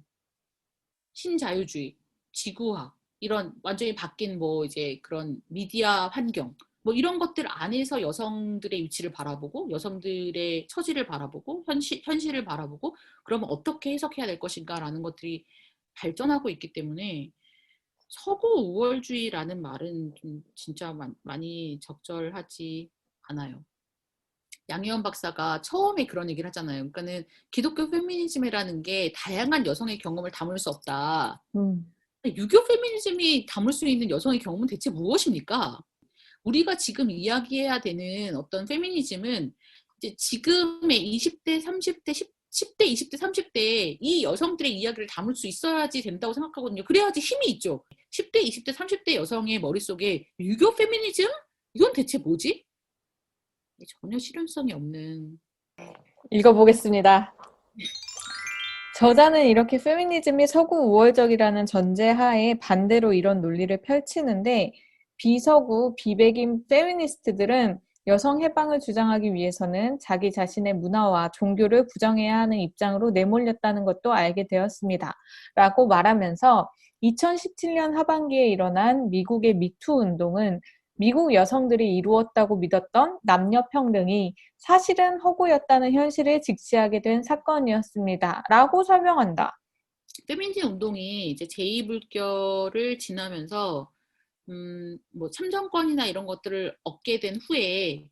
신자유주의, 지구학, 이런 완전히 바뀐 뭐 이제 그런 미디어 환경, 뭐 이런 것들 안에서 여성들의 위치를 바라보고 여성들의 처지를 바라보고 현실을 바라보고 그러면 어떻게 해석해야 될 것인가라는 것들이 발전하고 있기 때문에 서구 우월주의라는 말은 좀 진짜 많이 적절하지 않아요. 양희원 박사가 처음에 그런 얘기를 하잖아요. 그러니까는 기독교 페미니즘이라는 게 다양한 여성의 경험을 담을 수 없다. 유교 페미니즘이 담을 수 있는 여성의 경험은 대체 무엇입니까? 우리가 지금 이야기해야 되는 어떤 페미니즘은 이제 지금의 20대, 30대, 10대, 20대, 30대 이 여성들의 이야기를 담을 수 있어야지 된다고 생각하거든요. 그래야지 힘이 있죠. 10대, 20대, 30대 여성의 머릿속에 유교 페미니즘? 이건 대체 뭐지? 전혀 실현성이 없는. 읽어보겠습니다. 저자는 이렇게 페미니즘이 서구 우월적이라는 전제하에 반대로 이런 논리를 펼치는데 비서구, 비백인 페미니스트들은 여성 해방을 주장하기 위해서는 자기 자신의 문화와 종교를 부정해야 하는 입장으로 내몰렸다는 것도 알게 되었습니다. 라고 말하면서 2017년 하반기에 일어난 미국의 미투 운동은 미국 여성들이 이루었다고 믿었던 남녀평등이 사실은 허구였다는 현실을 직시하게 된 사건이었습니다. 라고 설명한다. 페미니즘 운동이 이제 제2불교를 지나면서 뭐 참정권이나 이런 것들을 얻게 된 후에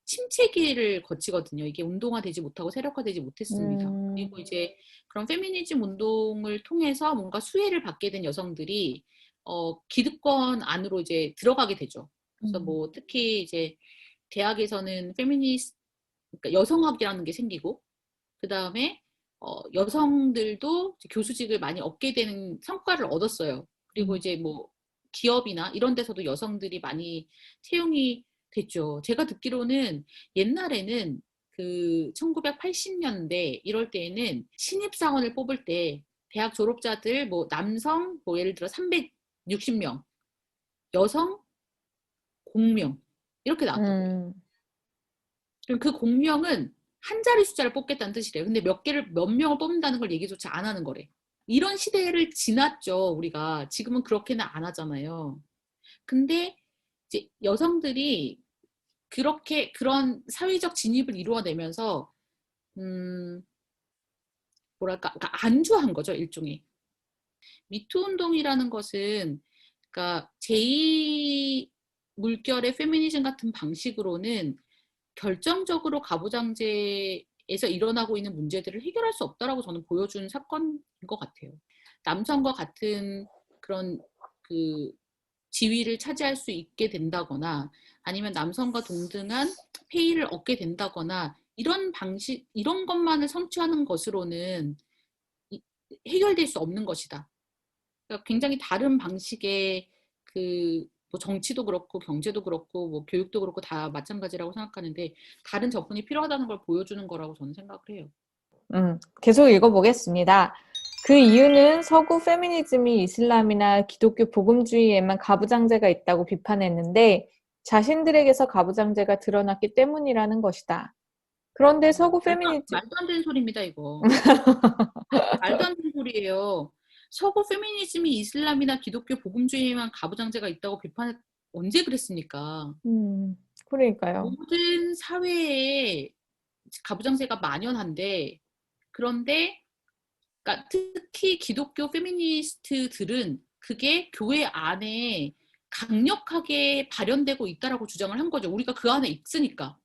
침체기를 거치거든요. 이게 운동화되지 못하고 세력화되지 못했습니다. 그리고 이제 그런 페미니즘 운동을 통해서 뭔가 수혜를 받게 된 여성들이 기득권 안으로 이제 들어가게 되죠. 그래서 뭐 특히 이제 대학에서는 그러니까 여성학이라는 게 생기고 그 다음에 여성들도 교수직을 많이 얻게 되는 성과를 얻었어요. 그리고 이제 뭐 기업이나 이런 데서도 여성들이 많이 채용이 됐죠. 제가 듣기로는 옛날에는 그 1980년대 이럴 때에는 신입사원을 뽑을 때 대학 졸업자들 뭐 남성 뭐 예를 들어 360명, 여성 0명 이렇게 나왔다고요. 그럼 그 공명은 한 자리 숫자를 뽑겠다는 뜻이래요. 근데 몇 명을 뽑는다는 걸 얘기조차 안 하는 거래. 이런 시대를 지났죠, 우리가. 지금은 그렇게는 안 하잖아요. 근데 이제 여성들이 그렇게 그런 사회적 진입을 이루어내면서 뭐랄까 그러니까 안주한 거죠, 일종의. 미투 운동이라는 것은 그러니까 제2 물결의 페미니즘 같은 방식으로는 결정적으로 가부장제에서 일어나고 있는 문제들을 해결할 수 없다라고 저는 보여준 사건인 것 같아요. 남성과 같은 그런 그 지위를 차지할 수 있게 된다거나 아니면 남성과 동등한 페이를 얻게 된다거나 이런 방식, 이런 것만을 성취하는 것으로는 해결될 수 없는 것이다. 그러니까 굉장히 다른 방식의 뭐 정치도 그렇고 경제도 그렇고 뭐 교육도 그렇고 다 마찬가지라고 생각하는데 다른 접근이 필요하다는 걸 보여주는 거라고 저는 생각을 해요. 계속 읽어보겠습니다. 그 이유는 서구 페미니즘이 이슬람이나 기독교 복음주의에만 가부장제가 있다고 비판했는데 자신들에게서 가부장제가 드러났기 때문이라는 것이다. 그런데 서구 페미니즘, 말도 안 되는 소리입니다, 이거. 말도 안 되는 소리예요. 서구 페미니즘이 이슬람이나 기독교 복음주의에만 가부장제가 있다고 언제 그랬습니까? 그러니까요. 모든 사회에 가부장제가 만연한데 그런데 그러니까 특히 기독교 페미니스트들은 그게 교회 안에 강력하게 발현되고 있다라고 주장을 한 거죠. 우리가 그 안에 있으니까.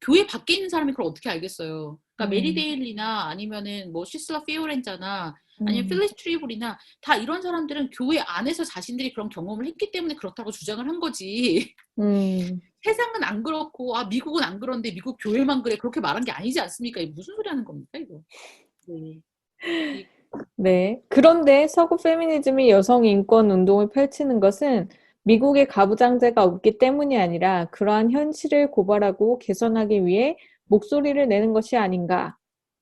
교회 밖에 있는 사람이 그걸 어떻게 알겠어요. 그러니까 메리 음, 데일리나 아니면은 뭐 시슬라 피오렌자나 아니면 음, 필리스 트리블이나 다 이런 사람들은 교회 안에서 자신들이 그런 경험을 했기 때문에 그렇다고 주장을 한 거지. 음. 세상은 안 그렇고 미국은 안 그런데 미국 교회만 그래 그렇게 말한 게 아니지 않습니까? 이게 무슨 소리 하는 겁니까 이거? 네. 이- 네. 그런데 서구 페미니즘이 여성 인권 운동을 펼치는 것은 미국의 가부장제가 없기 때문이 아니라 그러한 현실을 고발하고 개선하기 위해 목소리를 내는 것이 아닌가.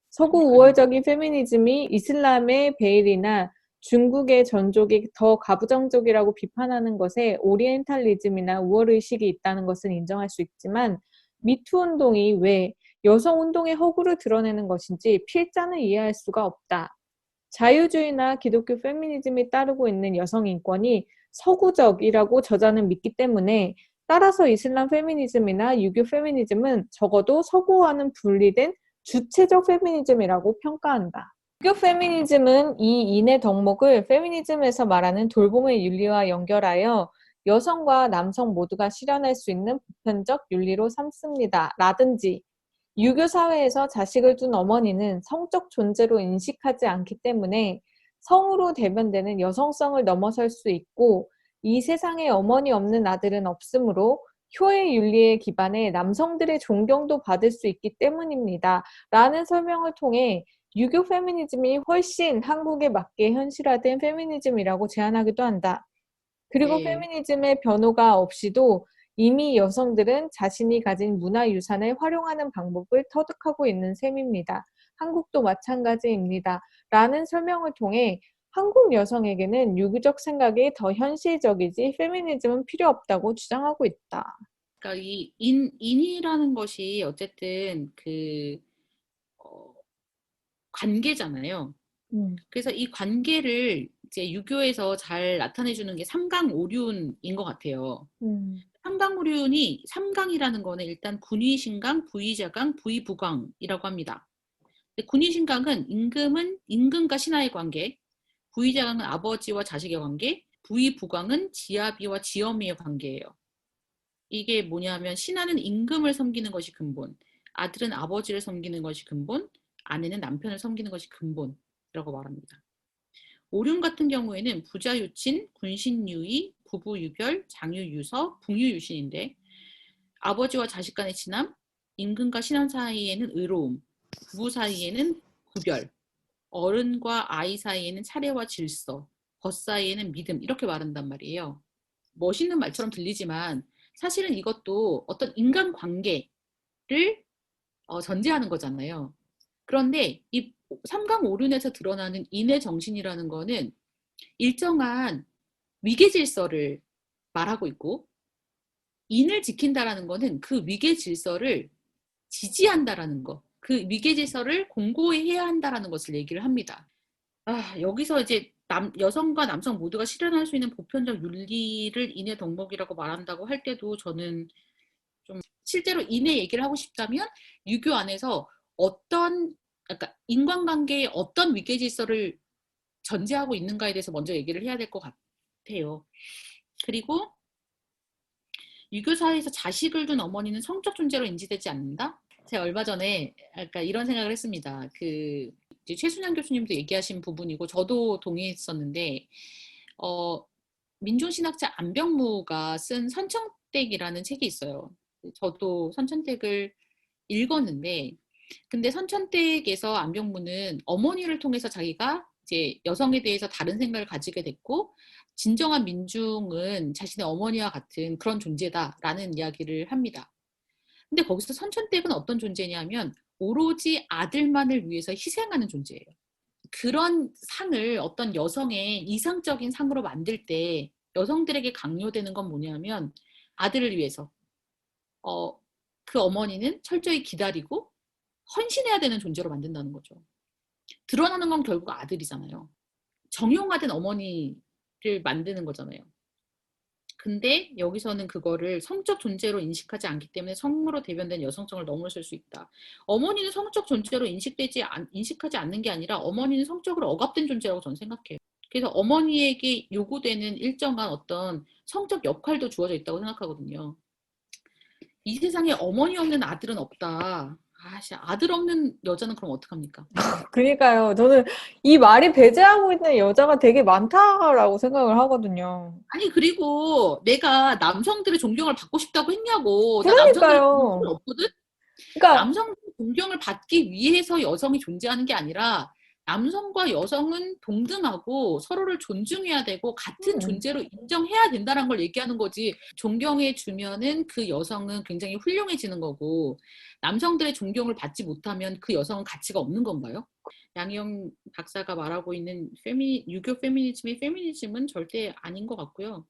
서구 그러니까요. 우월적인 페미니즘이 이슬람의 베일이나 중국의 전족이 더 가부장적이라고 비판하는 것에 오리엔탈리즘이나 우월의식이 있다는 것은 인정할 수 있지만 미투 운동이 왜 여성 운동의 허구를 드러내는 것인지 필자는 이해할 수가 없다. 자유주의나 기독교 페미니즘이 따르고 있는 여성 인권이 서구적이라고 저자는 믿기 때문에 따라서 이슬람 페미니즘이나 유교 페미니즘은 적어도 서구와는 분리된 주체적 페미니즘이라고 평가한다. 유교 페미니즘은 이 인의 덕목을 페미니즘에서 말하는 돌봄의 윤리와 연결하여 여성과 남성 모두가 실현할 수 있는 보편적 윤리로 삼습니다. 라든지 유교 사회에서 자식을 둔 어머니는 성적 존재로 인식하지 않기 때문에 성으로 대변되는 여성성을 넘어설 수 있고 이 세상에 어머니 없는 아들은 없으므로 효의 윤리에 기반해 남성들의 존경도 받을 수 있기 때문입니다. 라는 설명을 통해 유교 페미니즘이 훨씬 한국에 맞게 현실화된 페미니즘이라고 제안하기도 한다. 그리고 네. 페미니즘의 변호가 없이도 이미 여성들은 자신이 가진 문화유산을 활용하는 방법을 터득하고 있는 셈입니다. 한국도 마찬가지입니다. 라는 설명을 통해 한국 여성에게는 유교적 생각이 더 현실적이지 페미니즘은 필요 없다고 주장하고 있다. 그러니까 인이라는 것이 어쨌든 어, 관계잖아요. 음, 그래서 이 관계를 이제 유교에서 잘 나타내주는 게 삼강오륜인 것 같아요. 음, 삼강이라는 거는 일단 군위신강, 부위자강, 부위부강이라고 합니다. 군위신강은 임금과 신하의 관계, 부위자강은 아버지와 자식의 관계, 부위부강은 지아비와 지어미의 관계예요. 이게 뭐냐면 신하는 임금을 섬기는 것이 근본, 아들은 아버지를 섬기는 것이 근본, 아내는 남편을 섬기는 것이 근본이라고 말합니다. 오륜 같은 경우에는 부자유친, 군신유의, 부부유별, 장유유서, 붕유유신인데 아버지와 자식 간의 친함, 임금과 신하 사이에는 의로움, 부부 사이에는 구별, 어른과 아이 사이에는 차례와 질서, 벗 사이에는 믿음 이렇게 말한단 말이에요. 멋있는 말처럼 들리지만 사실은 이것도 어떤 인간관계를 전제하는 거잖아요. 그런데 이 삼강오륜에서 드러나는 인의 정신이라는 거는 일정한 위계질서를 말하고 있고 인을 지킨다라는 거는 그 위계질서를 지지한다라는 거, 그 위계질서를 공고히 해야 한다라는 것을 얘기를 합니다. 여기서 이제 여성과 남성 모두가 실현할 수 있는 보편적 윤리를 인의 덕목이라고 말한다고 할 때도 저는 좀 실제로 인의 얘기를 하고 싶다면 유교 안에서 그러니까 인간관계에 어떤 위계 질서를 전제하고 있는가에 대해서 먼저 얘기를 해야 될 것 같아요. 그리고 유교 사회에서 자식을 둔 어머니는 성적 존재로 인지되지 않는다? 제가 얼마 전에 아까 이런 생각을 했습니다. 이제 최순영 교수님도 얘기하신 부분이고 저도 동의했었는데 어, 민중신학자 안병무가 쓴 선천댁이라는 책이 있어요. 저도 선천댁을 읽었는데, 근데 선천댁에서 안병무는 어머니를 통해서 자기가 이제 여성에 대해서 다른 생각을 가지게 됐고, 진정한 민중은 자신의 어머니와 같은 그런 존재다라는 이야기를 합니다. 근데 거기서 선천댁은 어떤 존재냐면 오로지 아들만을 위해서 희생하는 존재예요. 그런 상을 어떤 여성의 이상적인 상으로 만들 때 여성들에게 강요되는 건 뭐냐면 아들을 위해서 어, 그 어머니는 철저히 기다리고 헌신해야 되는 존재로 만든다는 거죠. 드러나는 건 결국 아들이잖아요. 정형화된 어머니를 만드는 거잖아요. 근데 여기서는 그거를 성적 존재로 인식하지 않기 때문에 성으로 대변된 여성성을 넘어설 수 있다. 어머니는 성적 존재로 인식하지 않는 게 아니라 어머니는 성적으로 억압된 존재라고 저는 생각해요. 그래서 어머니에게 요구되는 일정한 어떤 성적 역할도 주어져 있다고 생각하거든요. 이 세상에 어머니 없는 아들은 없다. 아들 없는 여자는 그럼 어떡합니까? 그러니까요. 저는 이 말이 배제하고 있는 여자가 되게 많다라고 생각을 하거든요. 아니, 그리고 내가 남성들의 존경을 받고 싶다고 했냐고. 나 남성들의 존경은 그러니까요. 없거든? 그러니까 남성 존경을 받기 위해서 여성이 존재하는 게 아니라 남성과 여성은 동등하고 서로를 존중해야 되고 같은 음, 존재로 인정해야 된다는 걸 얘기하는 거지. 존경해 주면은 그 여성은 굉장히 훌륭해지는 거고 남성들의 존경을 받지 못하면 그 여성은 가치가 없는 건가요? 양희영 박사가 말하고 있는 유교 페미니즘의 페미니즘은 절대 아닌 것 같고요.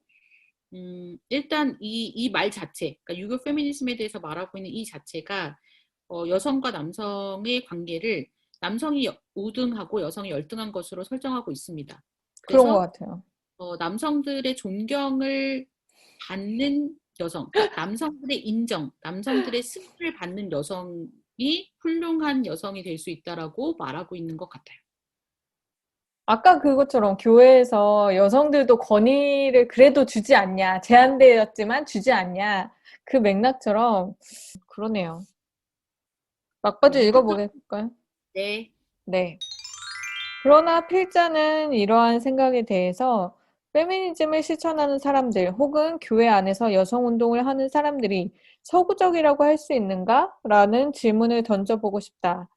일단 이 말 자체, 그러니까 유교 페미니즘에 대해서 말하고 있는 이 자체가 여성과 남성의 관계를 남성이 우등하고 여성이 열등한 것으로 설정하고 있습니다. 그런 것 그래서 같아요. 남성들의 존경을 받는 여성, 그러니까 남성들의 인정, 남성들의 승인을 받는 여성이 훌륭한 여성이 될 수 있다라고 말하고 있는 것 같아요. 아까 그것처럼 교회에서 여성들도 권위를 그래도 주지 않냐, 제한되었지만 주지 않냐, 그 맥락처럼 그러네요. 막바지 네, 안타깝, 읽어보겠까요? 네, 네. 그러나 필자는 이러한 생각에 대해서 페미니즘을 실천하는 사람들 혹은 교회 안에서 여성 운동을 하는 사람들이 서구적이라고 할 수 있는가? 라는 질문을 던져보고 싶다.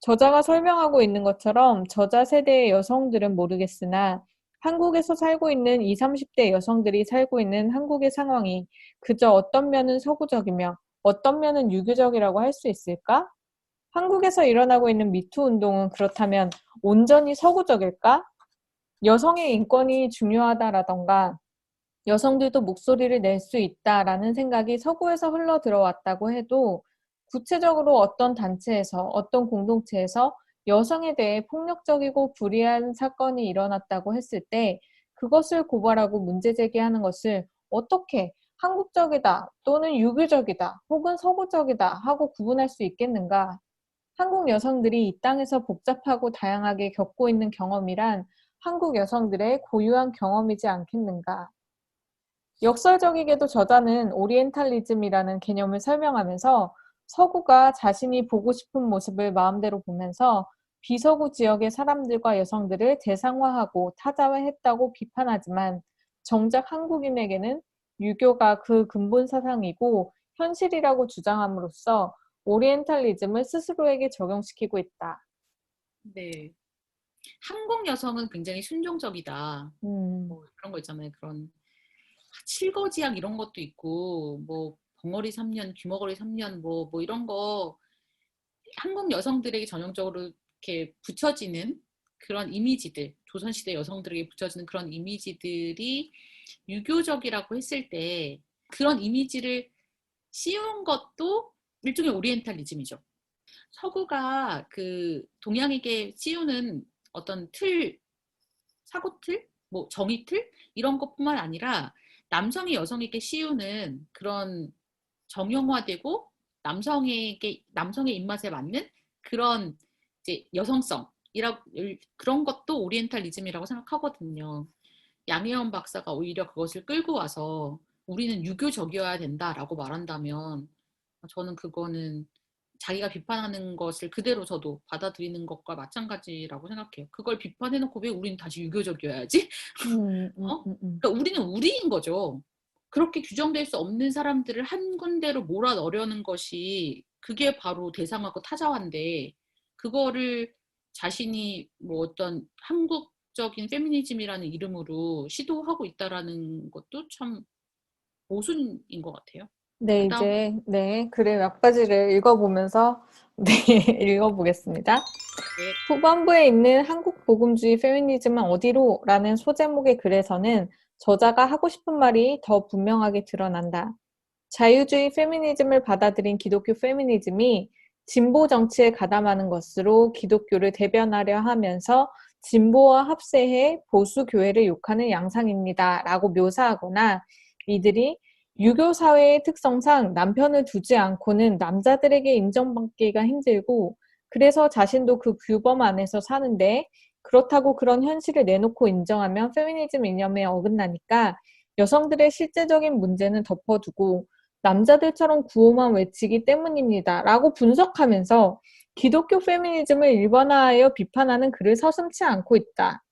저자가 설명하고 있는 것처럼 저자 세대의 여성들은 모르겠으나 한국에서 살고 있는 20, 30대 여성들이 살고 있는 한국의 상황이 그저 어떤 면은 서구적이며 어떤 면은 유교적이라고 할 수 있을까? 한국에서 일어나고 있는 미투 운동은 그렇다면 온전히 서구적일까? 여성의 인권이 중요하다라던가 여성들도 목소리를 낼 수 있다라는 생각이 서구에서 흘러 들어왔다고 해도 구체적으로 어떤 단체에서 어떤 공동체에서 여성에 대해 폭력적이고 불이한 사건이 일어났다고 했을 때 그것을 고발하고 문제 제기하는 것을 어떻게 한국적이다 또는 유교적이다 혹은 서구적이다 하고 구분할 수 있겠는가? 한국 여성들이 이 땅에서 복잡하고 다양하게 겪고 있는 경험이란 한국 여성들의 고유한 경험이지 않겠는가? 역설적이게도 저자는 오리엔탈리즘이라는 개념을 설명하면서 서구가 자신이 보고 싶은 모습을 마음대로 보면서 비서구 지역의 사람들과 여성들을 대상화하고 타자화했다고 비판하지만 정작 한국인에게는 유교가 그 근본 사상이고 현실이라고 주장함으로써 오리엔탈리즘을 스스로에게 적용시키고 있다. 네. 한국 여성은 굉장히 순종적이다. 음, 뭐 그런 거 있잖아요. 그런 칠거지약 이런 것도 있고 뭐 벙어리 3년, 귀머거리 3년 뭐 이런 거 한국 여성들에게 전형적으로 이렇게 붙여지는 그런 이미지들, 조선시대 여성들에게 붙여지는 그런 이미지들이 유교적이라고 했을 때 그런 이미지를 씌운 것도 일종의 오리엔탈리즘이죠. 서구가 그 동양에게 씌우는 어떤 틀, 사고틀, 뭐 정의틀 이런 것뿐만 아니라 남성이 여성에게 씌우는 그런 정형화되고 남성의 입맛에 맞는 그런 이제 여성성이라 그런 것도 오리엔탈리즘이라고 생각하거든요. 양혜원 박사가 오히려 그것을 끌고 와서 우리는 유교적이어야 된다라고 말한다면 저는 그거는 자기가 비판하는 것을 그대로 저도 받아들이는 것과 마찬가지라고 생각해요. 그걸 비판해놓고 왜 우리는 다시 유교적이어야지? 어? 그러니까 우리는 우리인 거죠. 그렇게 규정될 수 없는 사람들을 한 군데로 몰아 넣으려는 것이 그게 바로 대상하고 타자화인데 그거를 자신이 뭐 어떤 한국적인 페미니즘이라는 이름으로 시도하고 있다라는 것도 참 모순인 것 같아요. 네, 그다음 이제, 네, 글의 몇 가지를 읽어보면서, 네, 읽어보겠습니다. 네, 후반부에 있는 한국 복음주의 페미니즘은 어디로? 라는 소제목의 글에서는 저자가 하고 싶은 말이 더 분명하게 드러난다. 자유주의 페미니즘을 받아들인 기독교 페미니즘이 진보 정치에 가담하는 것으로 기독교를 대변하려 하면서 진보와 합세해 보수 교회를 욕하는 양상입니다. 라고 묘사하거나 이들이 유교 사회의 특성상 남편을 두지 않고는 남자들에게 인정받기가 힘들고 그래서 자신도 그 규범 안에서 사는데 그렇다고 그런 현실을 내놓고 인정하면 페미니즘 이념에 어긋나니까 여성들의 실제적인 문제는 덮어두고 남자들처럼 구호만 외치기 때문입니다. 라고 분석하면서 기독교 페미니즘을 일반화하여 비판하는 글을 서슴지 않고 있다.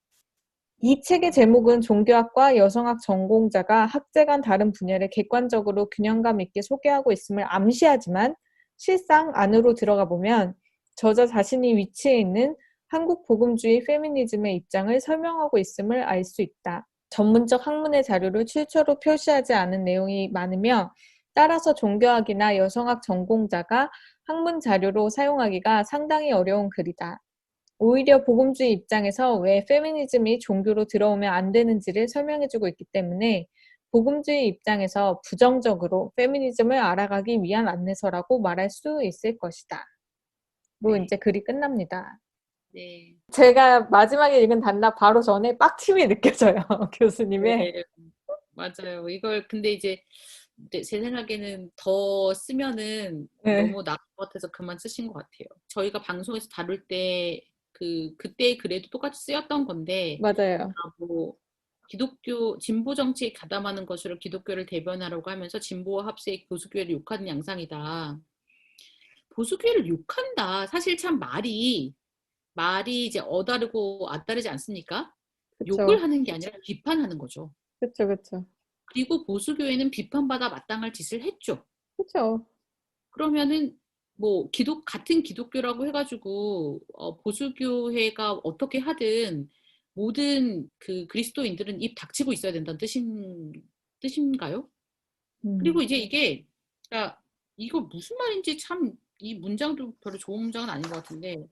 이 책의 제목은 종교학과 여성학 전공자가 학제 간 다른 분야를 객관적으로 균형감 있게 소개하고 있음을 암시하지만 실상 안으로 들어가 보면 저자 자신이 위치해 있는 한국 복음주의 페미니즘의 입장을 설명하고 있음을 알 수 있다. 전문적 학문의 자료를 출처로 표시하지 않은 내용이 많으며 따라서 종교학이나 여성학 전공자가 학문 자료로 사용하기가 상당히 어려운 글이다. 오히려 복음주의 입장에서 왜 페미니즘이 종교로 들어오면 안 되는지를 설명해주고 있기 때문에 복음주의 입장에서 부정적으로 페미니즘을 알아가기 위한 안내서라고 말할 수 있을 것이다. 로 네, 이제 글이 끝납니다. 네, 제가 마지막에 읽은 단락 바로 전에 빡침이 느껴져요. 교수님의. 네, 맞아요. 이걸 근데 이제 제 생각에는 더 쓰면은 네, 너무 나을 것 같아서 그만 쓰신 것 같아요. 저희가 방송에서 다룰 때 그때 글에도 똑같이 쓰였던 건데 맞아요. 뭐 기독교 진보 정치에 가담하는 것으로 기독교를 대변하려고 하면서 진보와 합세해 보수교회를 욕하는 양상이다. 보수교회를 욕한다. 사실 참 말이 이제 어다르고 앗다르지 않습니까? 욕을 그쵸. 하는 게 아니라 비판하는 거죠. 그쵸, 그쵸. 그리고 보수교회는 비판받아 마땅할 짓을 했죠. 그쵸. 그러면은 뭐 같은 기독교라고 해가지고 보수교회가 어떻게 하든 모든 그 그리스도인들은 입 닥치고 있어야 된다는 뜻인가요? 그리고 이제 이게 그러니까 이거 무슨 말인지 참 이 문장도 별로 좋은 문장은 아닌 것 같은데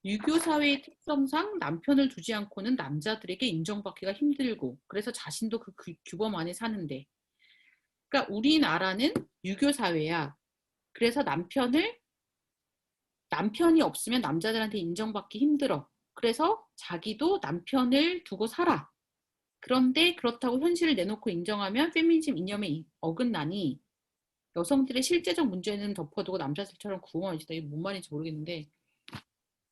유교 사회의 특성상 남편을 두지 않고는 남자들에게 인정받기가 힘들고 그래서 자신도 그 규범 안에 사는데 그러니까 우리나라는 유교 사회야. 그래서 남편이 없으면 남자들한테 인정받기 힘들어. 그래서 자기도 남편을 두고 살아. 그런데 그렇다고 현실을 내놓고 인정하면 페미니즘 이념에 어긋나니 여성들의 실제적 문제는 덮어두고 남자들처럼 구호만 외치다. 이게 뭔 말인지 모르겠는데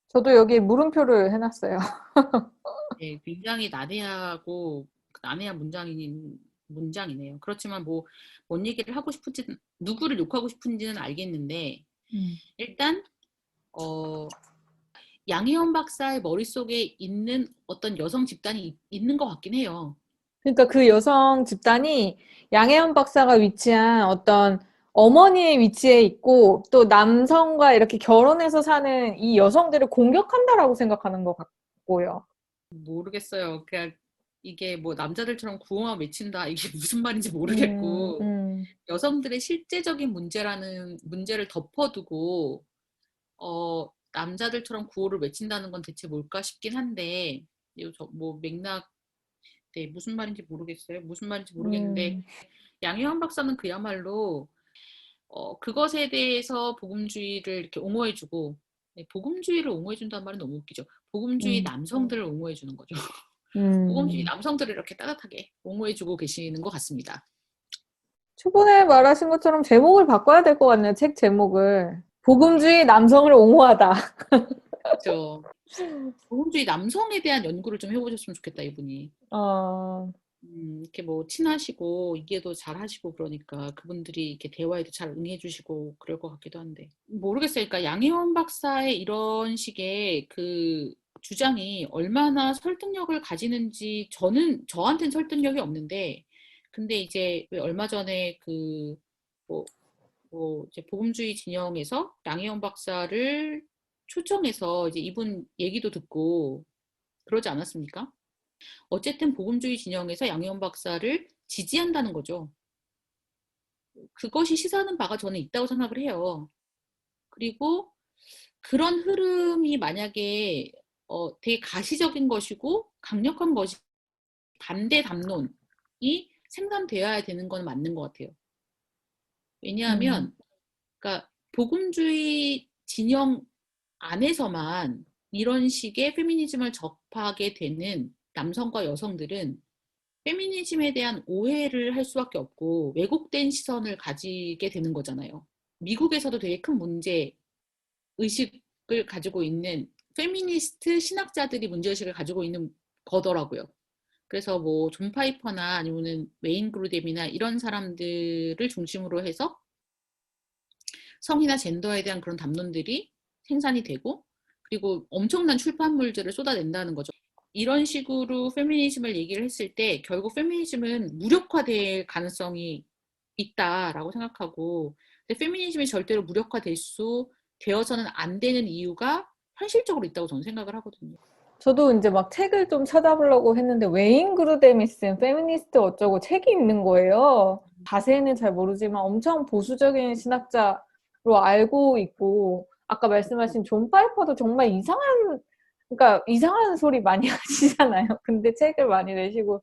저도 여기 물음표를 해놨어요. 네, 굉장히 난해하고 난해한 문장이네요. 그렇지만 뭐 뭔 얘기를 하고 싶은지는 누구를 욕하고 싶은지는 알겠는데 일단 어, 양희원 박사의 머릿속에 있는 어떤 여성 집단이 있는 것 같긴 해요. 그러니까 그 여성 집단이 양혜원 박사가 위치한 어떤 어머니의 위치에 있고 또 남성과 이렇게 결혼해서 사는 이 여성들을 공격한다라고 생각하는 것 같고요. 모르겠어요. 그냥 이게 뭐 남자들처럼 구호만 외친다 이게 무슨 말인지 음, 모르겠고 음. 여성들의 실제적인 문제라는 문제를 덮어두고 남자들처럼 구호를 외친다는 건 대체 뭘까 싶긴 한데 뭐 맥락 네, 무슨 말인지 모르겠어요. 무슨 말인지 모르겠는데 음, 양희환 박사는 그야말로 그것에 대해서 복음주의를 이렇게 옹호해주고 네, 복음주의를 옹호해준다는 말은 너무 웃기죠. 복음주의 음, 남성들을 옹호해주는 거죠. 복음주의 음. 남성들을 이렇게 따뜻하게 옹호해주고 계시는 것 같습니다. 초반에 말하신 것처럼 제목을 바꿔야 될 것 같네요. 책 제목을. 네, 복음주의 남성을 옹호하다. 그렇죠. 복음주의 남성에 대한 연구를 좀 해보셨으면 좋겠다, 이분이. 어, 이렇게 뭐 친하시고 이해도 잘 하시고 그러니까 그분들이 이렇게 대화에도 잘 응해 주시고 그럴 것 같기도 한데. 모르겠어요. 그러니까 양혜원 박사의 이런 식의 그 주장이 얼마나 설득력을 가지는지 저한테는 설득력이 없는데, 근데 이제 왜 얼마 전에 뭐, 이제 복음주의 진영에서 양혜원 박사를 초청해서 이제 이분 얘기도 듣고 그러지 않았습니까? 어쨌든 복음주의 진영에서 양혜원 박사를 지지한다는 거죠. 그것이 시사하는 바가 저는 있다고 생각을 해요. 그리고 그런 흐름이 만약에 되게 가시적인 것이고 강력한 것이 반대 담론이 생산되어야 되는 건 맞는 것 같아요. 음, 왜냐하면 그러니까 복음주의 진영 안에서만 이런 식의 페미니즘을 접하게 되는 남성과 여성들은 페미니즘에 대한 오해를 할 수밖에 없고 왜곡된 시선을 가지게 되는 거잖아요. 미국에서도 되게 큰 문제 의식을 가지고 있는 페미니스트 신학자들이 문제의식을 가지고 있는 거더라고요. 그래서 뭐 존 파이퍼나 아니면은 웨인 그루뎀이나 이런 사람들을 중심으로 해서 성이나 젠더에 대한 그런 담론들이 생산이 되고, 그리고 엄청난 출판물들을 쏟아낸다는 거죠. 이런 식으로 페미니즘을 얘기를 했을 때 결국 페미니즘은 무력화될 가능성이 있다라고 생각하고, 근데 페미니즘이 절대로 무력화될 수 되어서는 안 되는 이유가 현실적으로 있다고 저는 생각을 하거든요. 저도 이제 막 책을 좀 찾아보려고 했는데 웨인 그루뎀이 쓴 페미니스트 어쩌고 책이 있는 거예요. 자세히는 잘 모르지만 엄청 보수적인 신학자로 알고 있고 아까 말씀하신 존 파이퍼도 정말 그러니까 이상한 소리 많이 하시잖아요. 근데 책을 많이 내시고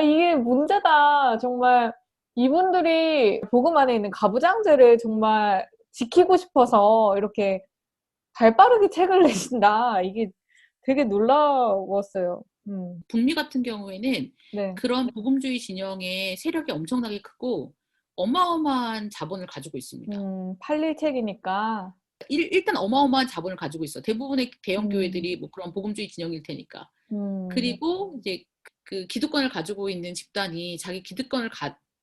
이게 문제다. 정말 이분들이 복음 안에 있는 가부장제를 정말 지키고 싶어서 이렇게 발빠르게 책을 내신다. 이게 되게 놀라웠어요. 북미 같은 경우에는 네. 그런 복음주의 진영의 세력이 엄청나게 크고 어마어마한 자본을 가지고 있습니다. 팔릴 책이니까. 일단 어마어마한 자본을 가지고 있어. 대부분의 대형 음, 교회들이 뭐 그런 복음주의 진영일 테니까. 음, 그리고 이제 그 기득권을 가지고 있는 집단이 자기 기득권을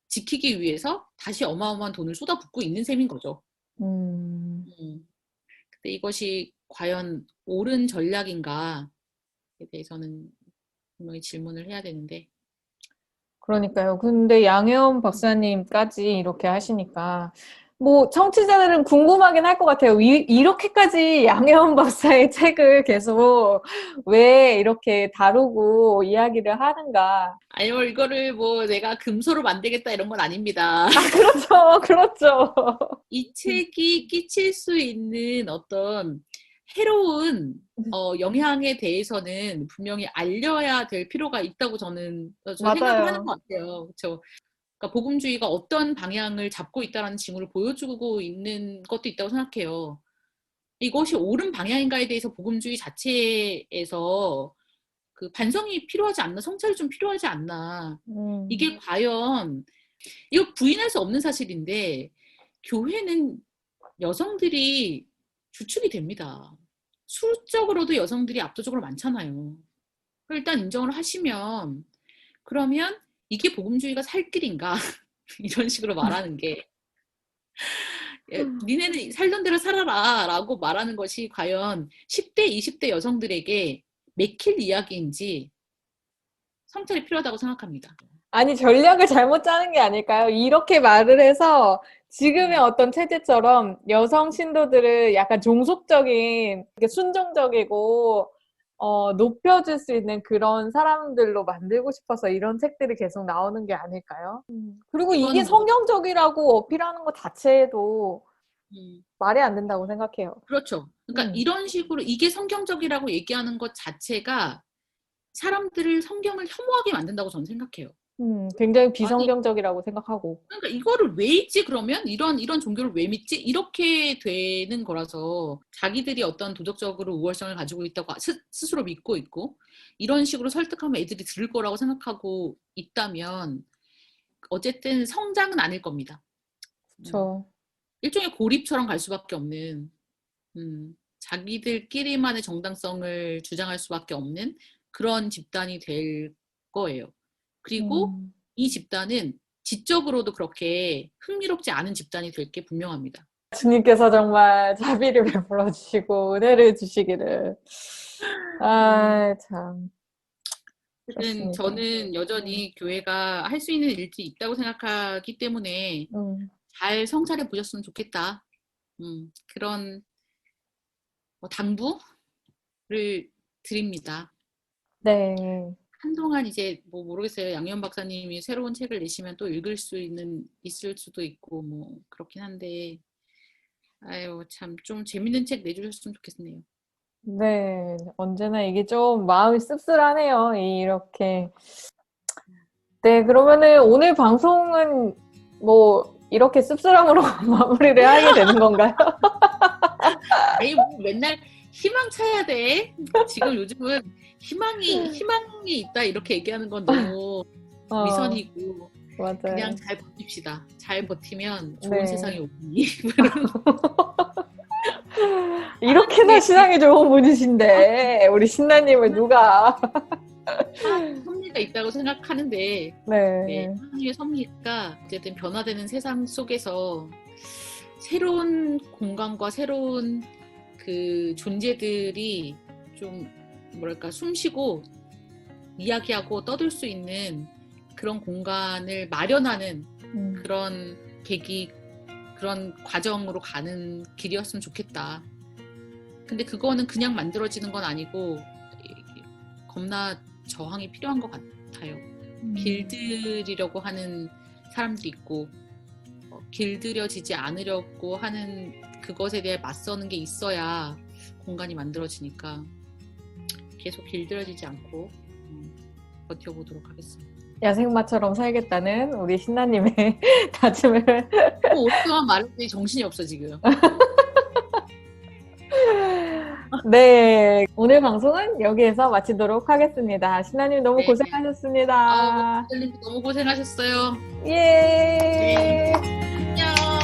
지키기 위해서 다시 어마어마한 돈을 쏟아붓고 있는 셈인 거죠. 음. 음. 근데 이것이 과연 옳은 전략인가에 대해서는 분명히 질문을 해야 되는데. 그러니까요. 근데 양혜원 박사님까지 이렇게 하시니까 뭐 청취자들은 궁금하긴 할 것 같아요. 이렇게까지 양혜원 박사의 책을 계속 왜 이렇게 다루고 이야기를 하는가. 아니요, 이거를 뭐 내가 금소로 만들겠다 이런 건 아닙니다. 그렇죠. 그렇죠. 이 책이 끼칠 수 있는 어떤 해로운 영향에 대해서는 분명히 알려야 될 필요가 있다고 저는 생각을 하는 맞아요. 것 같아요. 그렇죠. 그러니까 복음주의가 어떤 방향을 잡고 있다라는 징후를 보여주고 있는 것도 있다고 생각해요. 이것이 옳은 방향인가에 대해서 복음주의 자체에서 그 반성이 필요하지 않나, 성찰이 좀 필요하지 않나. 이게 과연 이거 부인할 수 없는 사실인데 교회는 여성들이 주축이 됩니다. 수적으로도 여성들이 압도적으로 많잖아요. 일단 인정을 하시면 그러면 이게 복음주의가 살 길인가? 이런 식으로 말하는 게 니네는 살던 대로 살아라 라고 말하는 것이 과연 10대, 20대 여성들에게 맥힐 이야기인지 성찰이 필요하다고 생각합니다. 아니, 전략을 잘못 짜는 게 아닐까요? 이렇게 말을 해서 지금의 음, 어떤 체제처럼 여성 신도들을 약간 종속적인, 이렇게 순종적이고, 높여줄 수 있는 그런 사람들로 만들고 싶어서 이런 책들이 계속 나오는 게 아닐까요? 그리고 이게 이거는 뭐 성경적이라고 어필하는 것 자체도 음, 말이 안 된다고 생각해요. 그렇죠. 그러니까 음, 이런 식으로 이게 성경적이라고 얘기하는 것 자체가 사람들을 성경을 혐오하게 만든다고 저는 생각해요. 굉장히 아니, 비성경적이라고 생각하고. 그러니까 이거를 왜 있지 그러면? 이런 종교를 왜 믿지? 이렇게 되는 거라서 자기들이 어떤 도덕적으로 우월성을 가지고 있다고 스스로 믿고 있고 이런 식으로 설득하면 애들이 들을 거라고 생각하고 있다면 어쨌든 성장은 아닐 겁니다. 음. 그쵸. 일종의 고립처럼 갈 수밖에 없는 자기들끼리만의 정당성을 주장할 수밖에 없는 그런 집단이 될 거예요. 그리고 이 집단은 지적으로도 그렇게 흥미롭지 않은 집단이 될 게 분명합니다. 주님께서 정말 자비를 베풀어 주시고 은혜를 주시기를. 아, 참. 그렇습니다. 저는 여전히 교회가 할 수 있는 일들이 있다고 생각하기 때문에 잘 성찰해 보셨으면 좋겠다. 그런 당부를 드립니다. 네. 한동안 이제 뭐 모르겠어요. 양현 박사님이 새로운 책을 내시면 또 읽을 수 있을 수도 있고 뭐 그렇긴 한데 아유 참 좀 재밌는 책 내주셨으면 좋겠네요. 네, 언제나 이게 좀 마음이 씁쓸하네요. 이렇게. 네, 그러면은 오늘 방송은 뭐 이렇게 씁쓸함으로 마무리를 하게 되는 건가요? 아니 뭐 맨날 희망 차야 돼. 지금 요즘은 희망이 있다 이렇게 얘기하는 건 너무 위선이고 맞아요. 그냥 잘 버팁시다. 잘 버티면 좋은 네. 세상이 오니. 이렇게나 신앙이 좋은 분이신데 우리 신나님을 누가 섭리가 있다고 생각하는데 네. 하나님의 섭리가 어쨌든 변화되는 세상 속에서 새로운 공간과 새로운 그 존재들이 좀 뭐랄까 숨쉬고 이야기하고 떠들 수 있는 그런 공간을 마련하는 그런 계기, 그런 과정으로 가는 길이었으면 좋겠다. 근데 그거는 그냥 만들어지는 건 아니고 겁나 저항이 필요한 것 같아요. 길들이려고 하는 사람들이 있고 길들여지지 않으려고 하는 그것에 대해 맞서는 게 있어야 공간이 만들어지니까 계속 길들여지지 않고 버텨보도록 하겠습니다. 야생마처럼 살겠다는 우리 신나님의 다짐을 오랫동안 말했더니 정신이 없어 지금. 네, 오늘 방송은 여기에서 마치도록 하겠습니다. 신나님 너무 고생하셨습니다. 너무 고생하셨어요. 예. 네. 안녕.